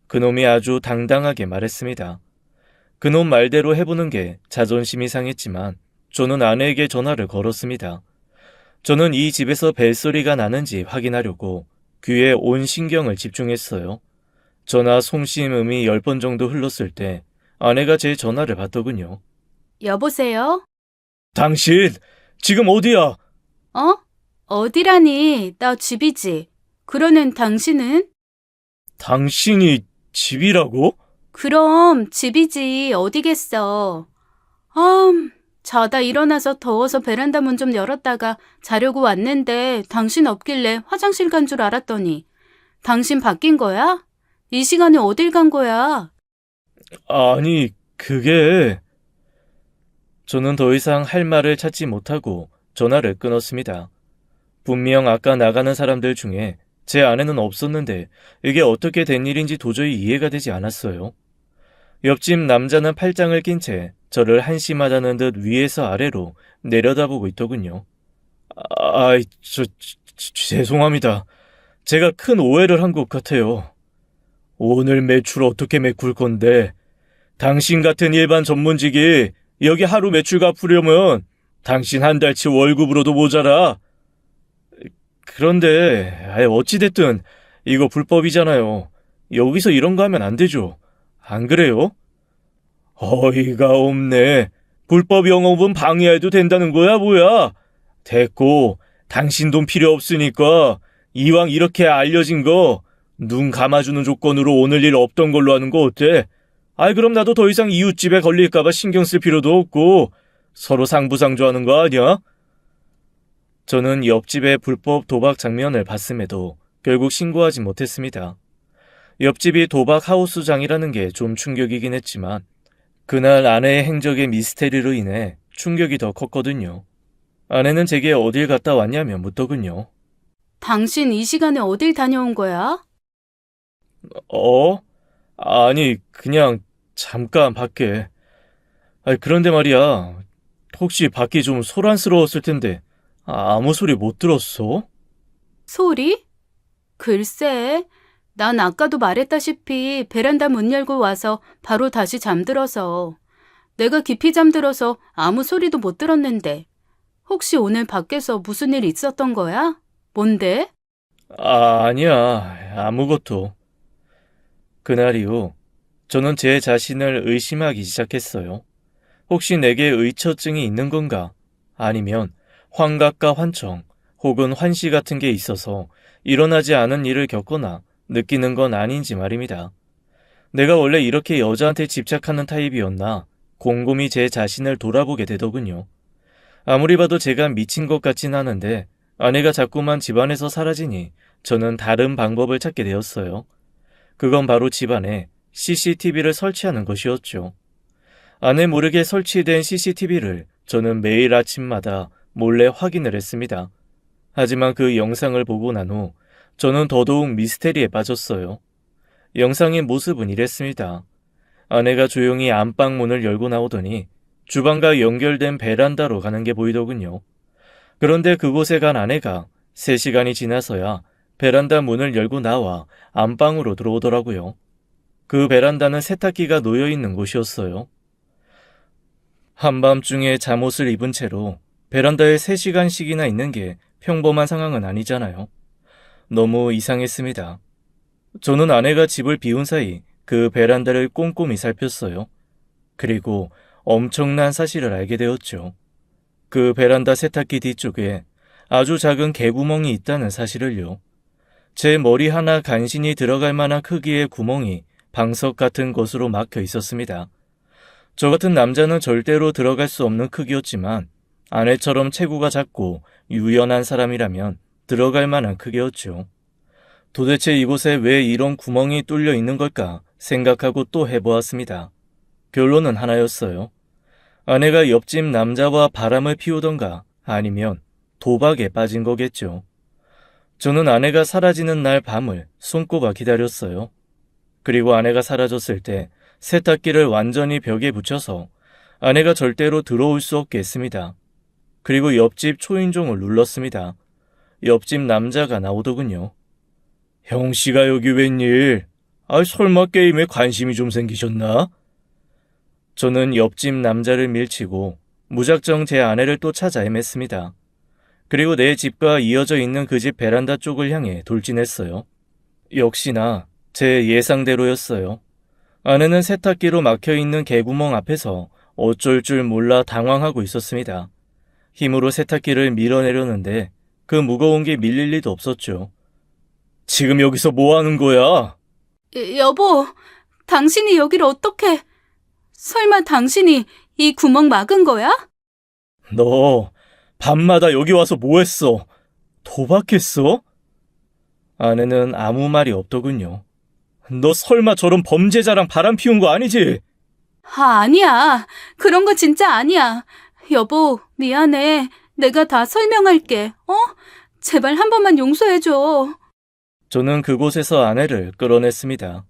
그놈이 아주 당당하게 말했습니다. 그놈 말대로 해보는 게 자존심이 상했지만 저는 아내에게 전화를 걸었습니다. 저는 이 집에서 벨소리가 나는지 확인하려고 귀에 온 신경을 집중했어요. 전화 송심음이 10번 정도 흘렀을 때 아내가 제 전화를 받더군요. 여보세요? 당신, 지금 어디야? 어디라니? 나 집이지. 그러는 당신은? 당신이 집이라고? 그럼 집이지. 어디겠어. 자다 일어나서 더워서 베란다 문 좀 열었다가 자려고 왔는데 당신 없길래 화장실 간 줄 알았더니 당신 바뀐 거야? 이 시간에 어딜 간 거야? 아니, 그게... 저는 더 이상 할 말을 찾지 못하고 전화를 끊었습니다. 분명 아까 나가는 사람들 중에 제 아내는 없었는데 이게 어떻게 된 일인지 도저히 이해가 되지 않았어요. 옆집 남자는 팔짱을 낀 채 저를 한심하다는 듯 위에서 아래로 내려다보고 있더군요. 죄송합니다. 제가 큰 오해를 한 것 같아요. 오늘 매출 어떻게 메꿀 건데 당신 같은 일반 전문직이 여기 하루 매출 갚으려면 당신 한 달치 월급으로도 모자라. 그런데 어찌됐든 이거 불법이잖아요. 여기서 이런 거 하면 안 되죠. 안 그래요? 어이가 없네. 불법 영업은 방해해도 된다는 거야 뭐야? 됐고 당신 돈 필요 없으니까 이왕 이렇게 알려진 거 눈 감아주는 조건으로 오늘 일 없던 걸로 하는 거 어때? 그럼 나도 더 이상 이웃집에 걸릴까봐 신경 쓸 필요도 없고 서로 상부상조하는 거 아니야? 저는 옆집의 불법 도박 장면을 봤음에도 결국 신고하지 못했습니다. 옆집이 도박 하우스장이라는 게 좀 충격이긴 했지만 그날 아내의 행적의 미스테리로 인해 충격이 더 컸거든요. 아내는 제게 어딜 갔다 왔냐며 묻더군요. 당신 이 시간에 어딜 다녀온 거야? 아니, 그냥 잠깐 밖에. 그런데 말이야, 혹시 밖이 좀 소란스러웠을 텐데 아무 소리 못 들었어? 소리? 글쎄, 난 아까도 말했다시피 베란다 문 열고 와서 바로 다시 잠들어서 내가 깊이 잠들어서 아무 소리도 못 들었는데 혹시 오늘 밖에서 무슨 일 있었던 거야? 뭔데? 아니야, 아무것도. 그날 이후 저는 제 자신을 의심하기 시작했어요. 혹시 내게 의처증이 있는 건가? 아니면 환각과 환청 혹은 환시 같은 게 있어서 일어나지 않은 일을 겪거나 느끼는 건 아닌지 말입니다. 내가 원래 이렇게 여자한테 집착하는 타입이었나 곰곰이 제 자신을 돌아보게 되더군요. 아무리 봐도 제가 미친 것 같진 않은데 아내가 자꾸만 집안에서 사라지니 저는 다른 방법을 찾게 되었어요. 그건 바로 집안에 CCTV를 설치하는 것이었죠. 아내 모르게 설치된 CCTV를 저는 매일 아침마다 몰래 확인을 했습니다. 하지만 그 영상을 보고 난 후 저는 더더욱 미스테리에 빠졌어요. 영상의 모습은 이랬습니다. 아내가 조용히 안방 문을 열고 나오더니 주방과 연결된 베란다로 가는 게 보이더군요. 그런데 그곳에 간 아내가 3시간이 지나서야 베란다 문을 열고 나와 안방으로 들어오더라고요. 그 베란다는 세탁기가 놓여있는 곳이었어요. 한밤중에 잠옷을 입은 채로 베란다에 3시간씩이나 있는 게 평범한 상황은 아니잖아요. 너무 이상했습니다. 저는 아내가 집을 비운 사이 그 베란다를 꼼꼼히 살폈어요. 그리고 엄청난 사실을 알게 되었죠. 그 베란다 세탁기 뒤쪽에 아주 작은 개구멍이 있다는 사실을요. 제 머리 하나 간신히 들어갈 만한 크기의 구멍이 방석 같은 곳으로 막혀 있었습니다. 저 같은 남자는 절대로 들어갈 수 없는 크기였지만 아내처럼 체구가 작고 유연한 사람이라면 들어갈 만한 크기였죠. 도대체 이곳에 왜 이런 구멍이 뚫려 있는 걸까 생각하고 또 해보았습니다. 결론은 하나였어요. 아내가 옆집 남자와 바람을 피우던가 아니면 도박에 빠진 거겠죠. 저는 아내가 사라지는 날 밤을 손꼽아 기다렸어요. 그리고 아내가 사라졌을 때 세탁기를 완전히 벽에 붙여서 아내가 절대로 들어올 수 없게 했습니다. 그리고 옆집 초인종을 눌렀습니다. 옆집 남자가 나오더군요. 형씨가 여기 웬일? 설마 게임에 관심이 좀 생기셨나? 저는 옆집 남자를 밀치고 무작정 제 아내를 또 찾아 헤맸습니다. 그리고 내 집과 이어져 있는 그 집 베란다 쪽을 향해 돌진했어요. 역시나 제 예상대로였어요. 아내는 세탁기로 막혀있는 개구멍 앞에서 어쩔 줄 몰라 당황하고 있었습니다. 힘으로 세탁기를 밀어내려는데 그 무거운 게 밀릴 리도 없었죠. 지금 여기서 뭐 하는 거야? 여보, 당신이 여기를 어떻게... 설마 당신이 이 구멍 막은 거야? 너 밤마다 여기 와서 뭐 했어? 도박했어? 아내는 아무 말이 없더군요. 너 설마 저런 범죄자랑 바람 피운 거 아니지? 아니야. 그런 거 진짜 아니야. 여보, 미안해. 내가 다 설명할게. 제발 한 번만 용서해줘. 저는 그곳에서 아내를 끌어냈습니다.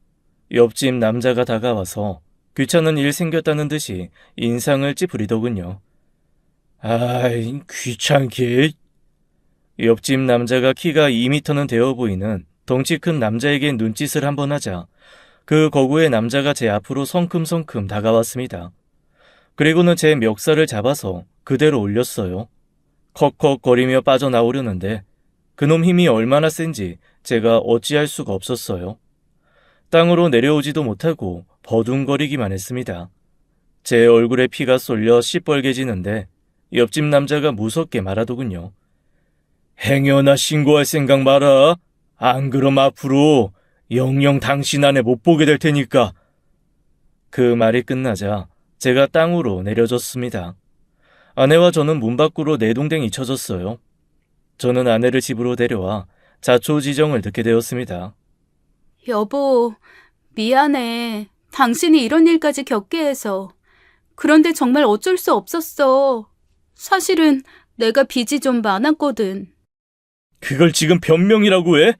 옆집 남자가 다가와서 귀찮은 일 생겼다는 듯이 인상을 찌푸리더군요. 아이, 귀찮게. 옆집 남자가 키가 2미터는 되어 보이는 덩치 큰 남자에게 눈짓을 한번 하자 그 거구의 남자가 제 앞으로 성큼성큼 다가왔습니다. 그리고는 제 멱살을 잡아서 그대로 올렸어요. 컥컥거리며 빠져나오려는데 그놈 힘이 얼마나 센지 제가 어찌할 수가 없었어요. 땅으로 내려오지도 못하고 버둥거리기만 했습니다. 제 얼굴에 피가 쏠려 시뻘개지는데 옆집 남자가 무섭게 말하더군요. 행여나 신고할 생각 마라. 안 그럼 앞으로 영영 당신 아내 못 보게 될 테니까. 그 말이 끝나자 제가 땅으로 내려졌습니다. 아내와 저는 문 밖으로 내동댕이 쳐졌어요. 저는 아내를 집으로 데려와 자초지정을 듣게 되었습니다. 여보, 미안해. 당신이 이런 일까지 겪게 해서. 그런데 정말 어쩔 수 없었어. 사실은 내가 빚이 좀 많았거든. 그걸 지금 변명이라고 해?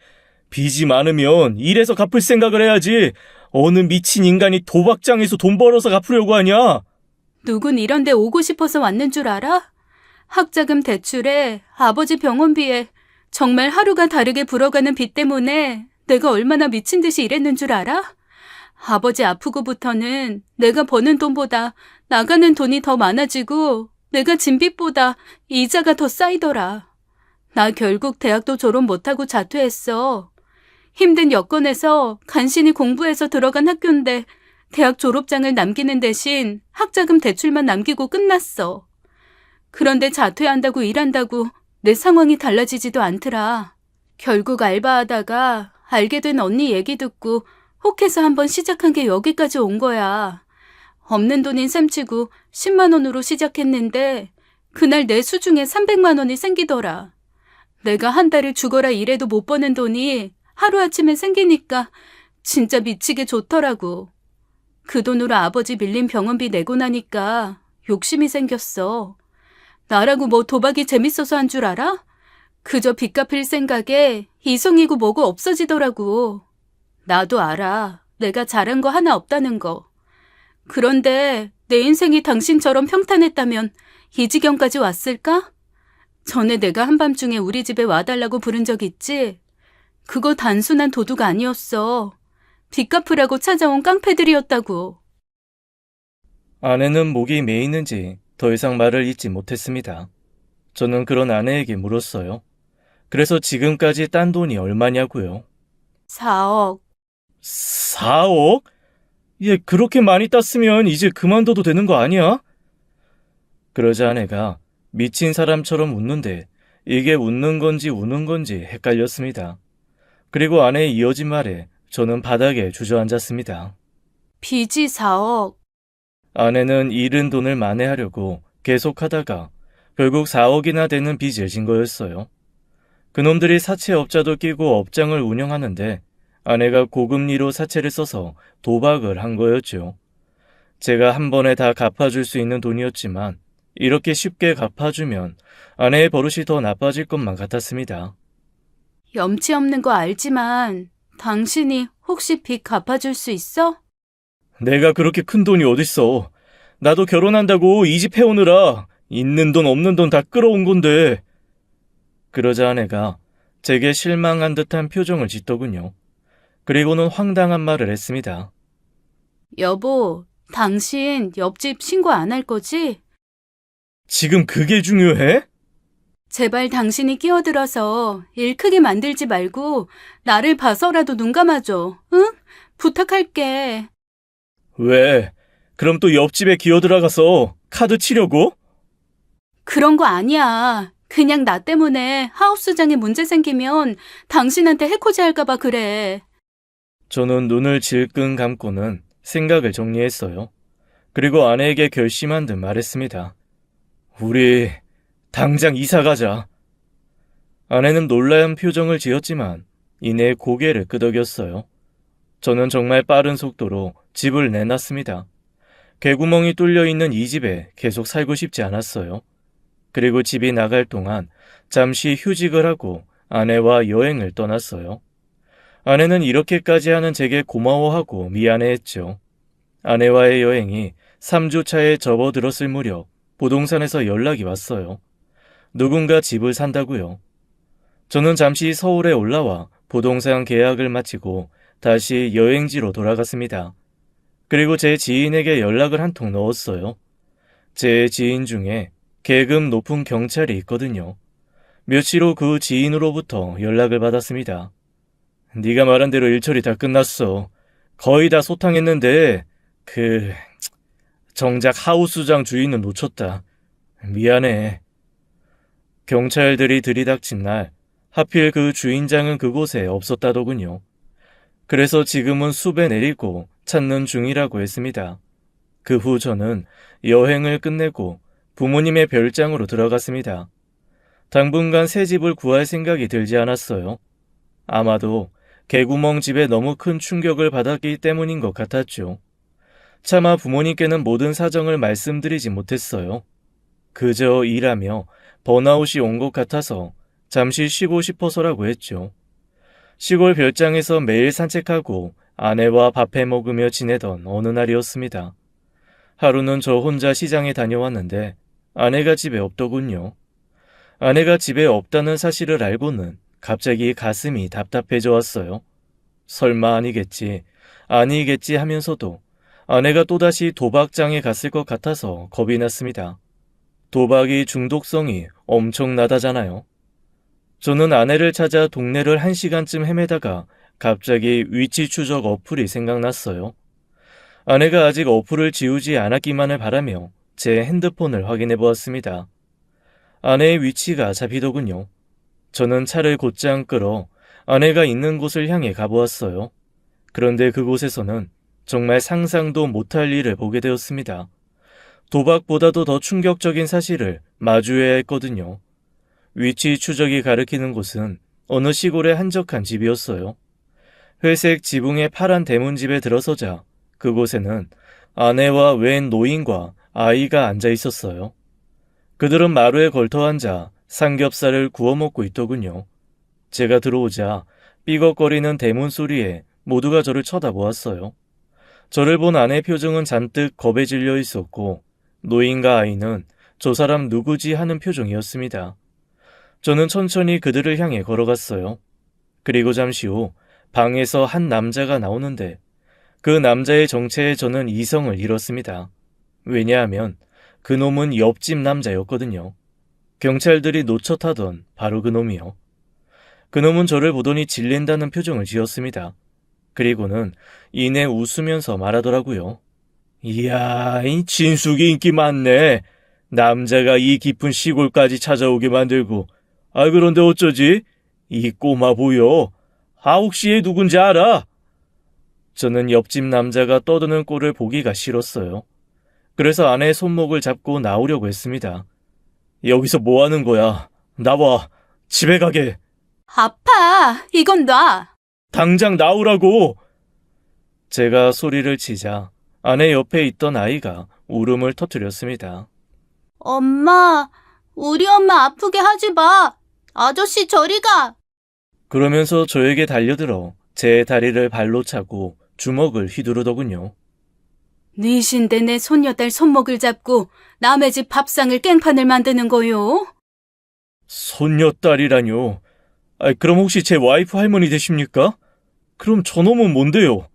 빚이 많으면 일해서 갚을 생각을 해야지. 어느 미친 인간이 도박장에서 돈 벌어서 갚으려고 하냐? 누군 이런 데 오고 싶어서 왔는 줄 알아? 학자금 대출에 아버지 병원비에 정말 하루가 다르게 불어가는 빚 때문에 내가 얼마나 미친 듯이 일했는 줄 알아? 아버지 아프고부터는 내가 버는 돈보다 나가는 돈이 더 많아지고 내가 진 빚보다 이자가 더 쌓이더라. 나 결국 대학도 졸업 못하고 자퇴했어. 힘든 여건에서 간신히 공부해서 들어간 학교인데 대학 졸업장을 남기는 대신 학자금 대출만 남기고 끝났어. 그런데 자퇴한다고 일한다고 내 상황이 달라지지도 않더라. 결국 알바하다가 알게 된 언니 얘기 듣고 혹해서 한번 시작한 게 여기까지 온 거야. 없는 돈인 셈치고 10만 원으로 시작했는데 그날 내 수중에 300만 원이 생기더라. 내가 한 달을 죽어라 일해도 못 버는 돈이 하루아침에 생기니까 진짜 미치게 좋더라고. 그 돈으로 아버지 밀린 병원비 내고 나니까 욕심이 생겼어. 나라고 뭐 도박이 재밌어서 한 줄 알아? 그저 빚 갚을 생각에 이성이고 뭐고 없어지더라고. 나도 알아. 내가 잘한 거 하나 없다는 거. 그런데 내 인생이 당신처럼 평탄했다면 이 지경까지 왔을까? 전에 내가 한밤중에 우리 집에 와달라고 부른 적 있지? 그거 단순한 도둑 아니었어. 빚 갚으라고 찾아온 깡패들이었다고. 아내는 목이 메이는지 더 이상 말을 잇지 못했습니다. 저는 그런 아내에게 물었어요. 그래서 지금까지 딴 돈이 얼마냐고요? 4억. 4억? 얘 그렇게 많이 땄으면 이제 그만둬도 되는 거 아니야? 그러자 아내가 미친 사람처럼 웃는데 이게 웃는 건지 우는 건지 헷갈렸습니다. 그리고 아내의 이어진 말에 저는 바닥에 주저앉았습니다. 빚이 4억. 아내는 잃은 돈을 만회하려고 계속하다가 결국 4억이나 되는 빚을 진 거였어요. 그놈들이 사채업자도 끼고 업장을 운영하는데 아내가 고금리로 사채를 써서 도박을 한 거였죠. 제가 한 번에 다 갚아줄 수 있는 돈이었지만 이렇게 쉽게 갚아주면 아내의 버릇이 더 나빠질 것만 같았습니다. 염치 없는 거 알지만 당신이 혹시 빚 갚아줄 수 있어? 내가 그렇게 큰 돈이 어딨어. 나도 결혼한다고 이 집 해오느라 있는 돈 없는 돈 다 끌어온 건데. 그러자 아내가 제게 실망한 듯한 표정을 짓더군요. 그리고는 황당한 말을 했습니다. 여보, 당신 옆집 신고 안 할 거지? 지금 그게 중요해? 제발 당신이 끼어들어서 일 크게 만들지 말고 나를 봐서라도 눈 감아줘. 응? 부탁할게. 왜? 그럼 또 옆집에 기어들어가서 카드 치려고? 그런 거 아니야. 그냥 나 때문에 하우스장에 문제 생기면 당신한테 해코지 할까봐 그래. 저는 눈을 질끈 감고는 생각을 정리했어요. 그리고 아내에게 결심한 듯 말했습니다. 우리 당장 이사 가자. 아내는 놀라운 표정을 지었지만 이내 고개를 끄덕였어요. 저는 정말 빠른 속도로 집을 내놨습니다. 개구멍이 뚫려 있는 이 집에 계속 살고 싶지 않았어요. 그리고 집이 나갈 동안 잠시 휴직을 하고 아내와 여행을 떠났어요. 아내는 이렇게까지 하는 제게 고마워하고 미안해했죠. 아내와의 여행이 3주 차에 접어들었을 무렵 부동산에서 연락이 왔어요. 누군가 집을 산다고요. 저는 잠시 서울에 올라와 부동산 계약을 마치고 다시 여행지로 돌아갔습니다. 그리고 제 지인에게 연락을 한 통 넣었어요. 제 지인 중에 계급 높은 경찰이 있거든요. 며칠 후 그 지인으로부터 연락을 받았습니다. 네가 말한 대로 일 처리 다 끝났어. 거의 다 소탕했는데 정작 하우스장 주인은 놓쳤다. 미안해. 경찰들이 들이닥친 날 하필 그 주인장은 그곳에 없었다더군요. 그래서 지금은 숲에 내리고 찾는 중이라고 했습니다. 그 후 저는 여행을 끝내고 부모님의 별장으로 들어갔습니다. 당분간 새 집을 구할 생각이 들지 않았어요. 아마도 개구멍 집에 너무 큰 충격을 받았기 때문인 것 같았죠. 차마 부모님께는 모든 사정을 말씀드리지 못했어요. 그저 일하며 번아웃이 온 것 같아서 잠시 쉬고 싶어서라고 했죠. 시골 별장에서 매일 산책하고 아내와 밥해 먹으며 지내던 어느 날이었습니다. 하루는 저 혼자 시장에 다녀왔는데 아내가 집에 없더군요. 아내가 집에 없다는 사실을 알고는 갑자기 가슴이 답답해져 왔어요. 설마 아니겠지 하면서도 아내가 또다시 도박장에 갔을 것 같아서 겁이 났습니다. 도박이 중독성이 엄청나다잖아요. 저는 아내를 찾아 동네를 1시간쯤 헤매다가 갑자기 위치 추적 어플이 생각났어요. 아내가 아직 어플을 지우지 않았기만을 바라며 제 핸드폰을 확인해 보았습니다. 아내의 위치가 잡히더군요. 저는 차를 곧장 끌어 아내가 있는 곳을 향해 가보았어요. 그런데 그곳에서는 정말 상상도 못할 일을 보게 되었습니다. 도박보다도 더 충격적인 사실을 마주해야 했거든요. 위치 추적이 가리키는 곳은 어느 시골의 한적한 집이었어요. 회색 지붕의 파란 대문집에 들어서자 그곳에는 아내와 웬 노인과 아이가 앉아 있었어요. 그들은 마루에 걸터 앉아 삼겹살을 구워 먹고 있더군요. 제가 들어오자 삐걱거리는 대문 소리에 모두가 저를 쳐다보았어요. 저를 본 아내의 표정은 잔뜩 겁에 질려 있었고 노인과 아이는 저 사람 누구지 하는 표정이었습니다. 저는 천천히 그들을 향해 걸어갔어요. 그리고 잠시 후 방에서 한 남자가 나오는데 그 남자의 정체에 저는 이성을 잃었습니다. 왜냐하면 그놈은 옆집 남자였거든요. 경찰들이 놓쳐타던 바로 그놈이요. 그놈은 저를 보더니 질린다는 표정을 지었습니다. 그리고는 이내 웃으면서 말하더라고요. 이야, 이 진숙이 인기 많네. 남자가 이 깊은 시골까지 찾아오게 만들고. 그런데 어쩌지? 이 꼬마 보여. 혹시 얘 누군지 알아? 저는 옆집 남자가 떠드는 꼴을 보기가 싫었어요. 그래서 아내의 손목을 잡고 나오려고 했습니다. 여기서 뭐 하는 거야? 나와. 집에 가게. 아파. 이건 놔. 당장 나오라고! 제가 소리를 치자 아내 옆에 있던 아이가 울음을 터뜨렸습니다. 엄마, 우리 엄마 아프게 하지 마. 아저씨 저리 가. 그러면서 저에게 달려들어 제 다리를 발로 차고 주먹을 휘두르더군요. 네 신데 내 손녀딸 손목을 잡고 남의 집 밥상을 깽판을 만드는 거요? 손녀딸이라뇨. 그럼 혹시 제 와이프 할머니 되십니까? 그럼 저놈은 뭔데요?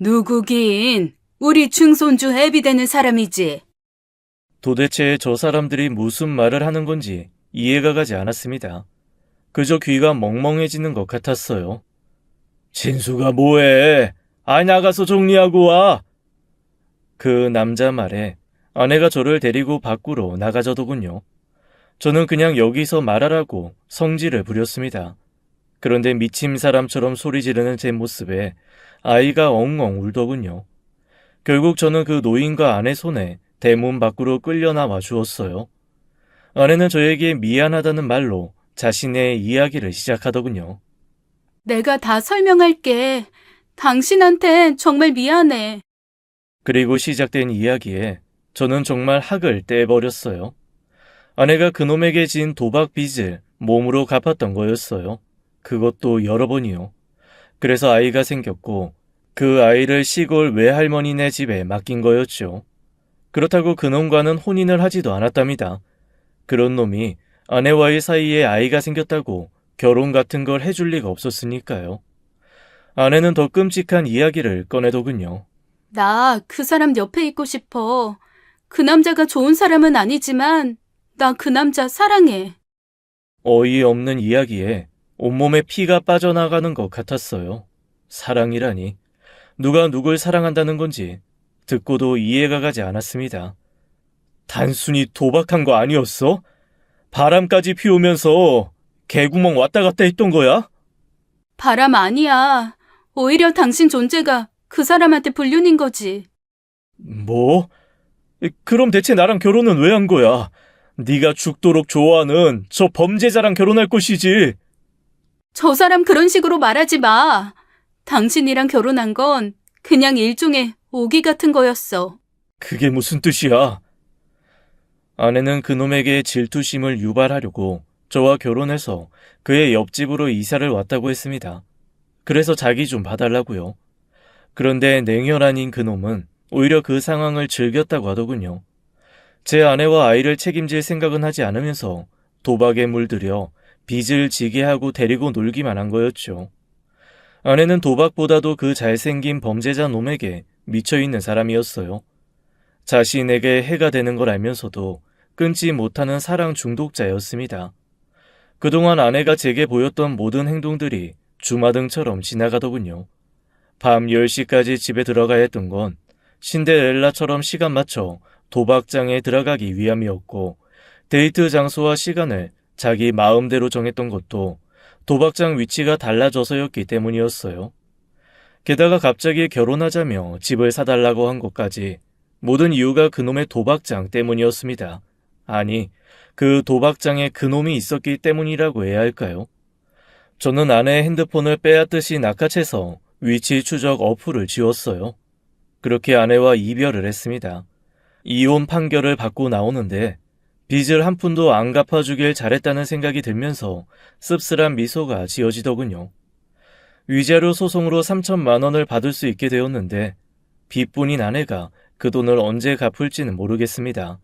누구긴 우리 증손주 애비 되는 사람이지. 도대체 저 사람들이 무슨 말을 하는 건지 이해가 가지 않았습니다. 그저 귀가 멍멍해지는 것 같았어요. 진수가 뭐해? 나가서 정리하고 와. 그 남자 말에 아내가 저를 데리고 밖으로 나가자더군요. 저는 그냥 여기서 말하라고 성질을 부렸습니다. 그런데 미친 사람처럼 소리 지르는 제 모습에 아이가 엉엉 울더군요. 결국 저는 그 노인과 아내 손에 대문 밖으로 끌려나와 주었어요. 아내는 저에게 미안하다는 말로 자신의 이야기를 시작하더군요. 내가 다 설명할게. 당신한텐 정말 미안해. 그리고 시작된 이야기에 저는 정말 학을 떼버렸어요. 아내가 그놈에게 진 도박 빚을 몸으로 갚았던 거였어요. 그것도 여러 번이요. 그래서 아이가 생겼고 그 아이를 시골 외할머니네 집에 맡긴 거였죠. 그렇다고 그놈과는 혼인을 하지도 않았답니다. 그런 놈이 아내와의 사이에 아이가 생겼다고 결혼 같은 걸 해줄 리가 없었으니까요. 아내는 더 끔찍한 이야기를 꺼내더군요. 나 그 사람 옆에 있고 싶어. 그 남자가 좋은 사람은 아니지만 나 그 남자 사랑해. 어이없는 이야기에 온몸에 피가 빠져나가는 것 같았어요. 사랑이라니. 누가 누굴 사랑한다는 건지 듣고도 이해가 가지 않았습니다. 단순히 도박한 거 아니었어? 바람까지 피우면서 개구멍 왔다 갔다 했던 거야? 바람 아니야. 오히려 당신 존재가 그 사람한테 불륜인 거지. 뭐? 그럼 대체 나랑 결혼은 왜 한 거야? 네가 죽도록 좋아하는 저 범죄자랑 결혼할 것이지. 저 사람 그런 식으로 말하지 마. 당신이랑 결혼한 건 그냥 일종의 오기 같은 거였어. 그게 무슨 뜻이야? 아내는 그놈에게 질투심을 유발하려고 저와 결혼해서 그의 옆집으로 이사를 왔다고 했습니다. 그래서 자기 좀 봐달라고요. 그런데 냉혈 아닌 그놈은 오히려 그 상황을 즐겼다고 하더군요. 제 아내와 아이를 책임질 생각은 하지 않으면서 도박에 물들여 빚을 지게 하고 데리고 놀기만 한 거였죠. 아내는 도박보다도 그 잘생긴 범죄자 놈에게 미쳐있는 사람이었어요. 자신에게 해가 되는 걸 알면서도 끊지 못하는 사랑 중독자였습니다. 그동안 아내가 제게 보였던 모든 행동들이 주마등처럼 지나가더군요. 밤 10시까지 집에 들어가야 했던 건 신데렐라처럼 시간 맞춰 도박장에 들어가기 위함이었고, 데이트 장소와 시간을 자기 마음대로 정했던 것도 도박장 위치가 달라져서였기 때문이었어요. 게다가 갑자기 결혼하자며 집을 사달라고 한 것까지 모든 이유가 그놈의 도박장 때문이었습니다. 아니, 그 도박장에 그놈이 있었기 때문이라고 해야 할까요? 저는 아내의 핸드폰을 빼앗듯이 낚아채서 위치 추적 어플을 지웠어요. 그렇게 아내와 이별을 했습니다. 이혼 판결을 받고 나오는데 빚을 한 푼도 안 갚아주길 잘했다는 생각이 들면서 씁쓸한 미소가 지어지더군요. 위자료 소송으로 3천만 원을 받을 수 있게 되었는데 빚뿐인 아내가 그 돈을 언제 갚을지는 모르겠습니다.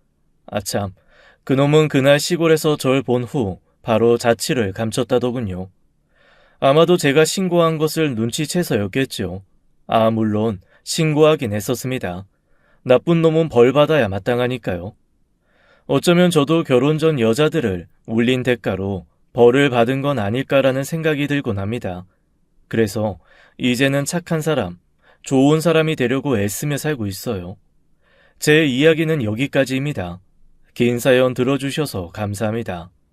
아참, 그놈은 그날 시골에서 절 본 후 바로 자취를 감췄다더군요. 아마도 제가 신고한 것을 눈치채서였겠죠. 물론 신고하긴 했었습니다. 나쁜 놈은 벌 받아야 마땅하니까요. 어쩌면 저도 결혼 전 여자들을 울린 대가로 벌을 받은 건 아닐까라는 생각이 들곤 합니다. 그래서 이제는 착한 사람, 좋은 사람이 되려고 애쓰며 살고 있어요. 제 이야기는 여기까지입니다. 긴 사연 들어주셔서 감사합니다.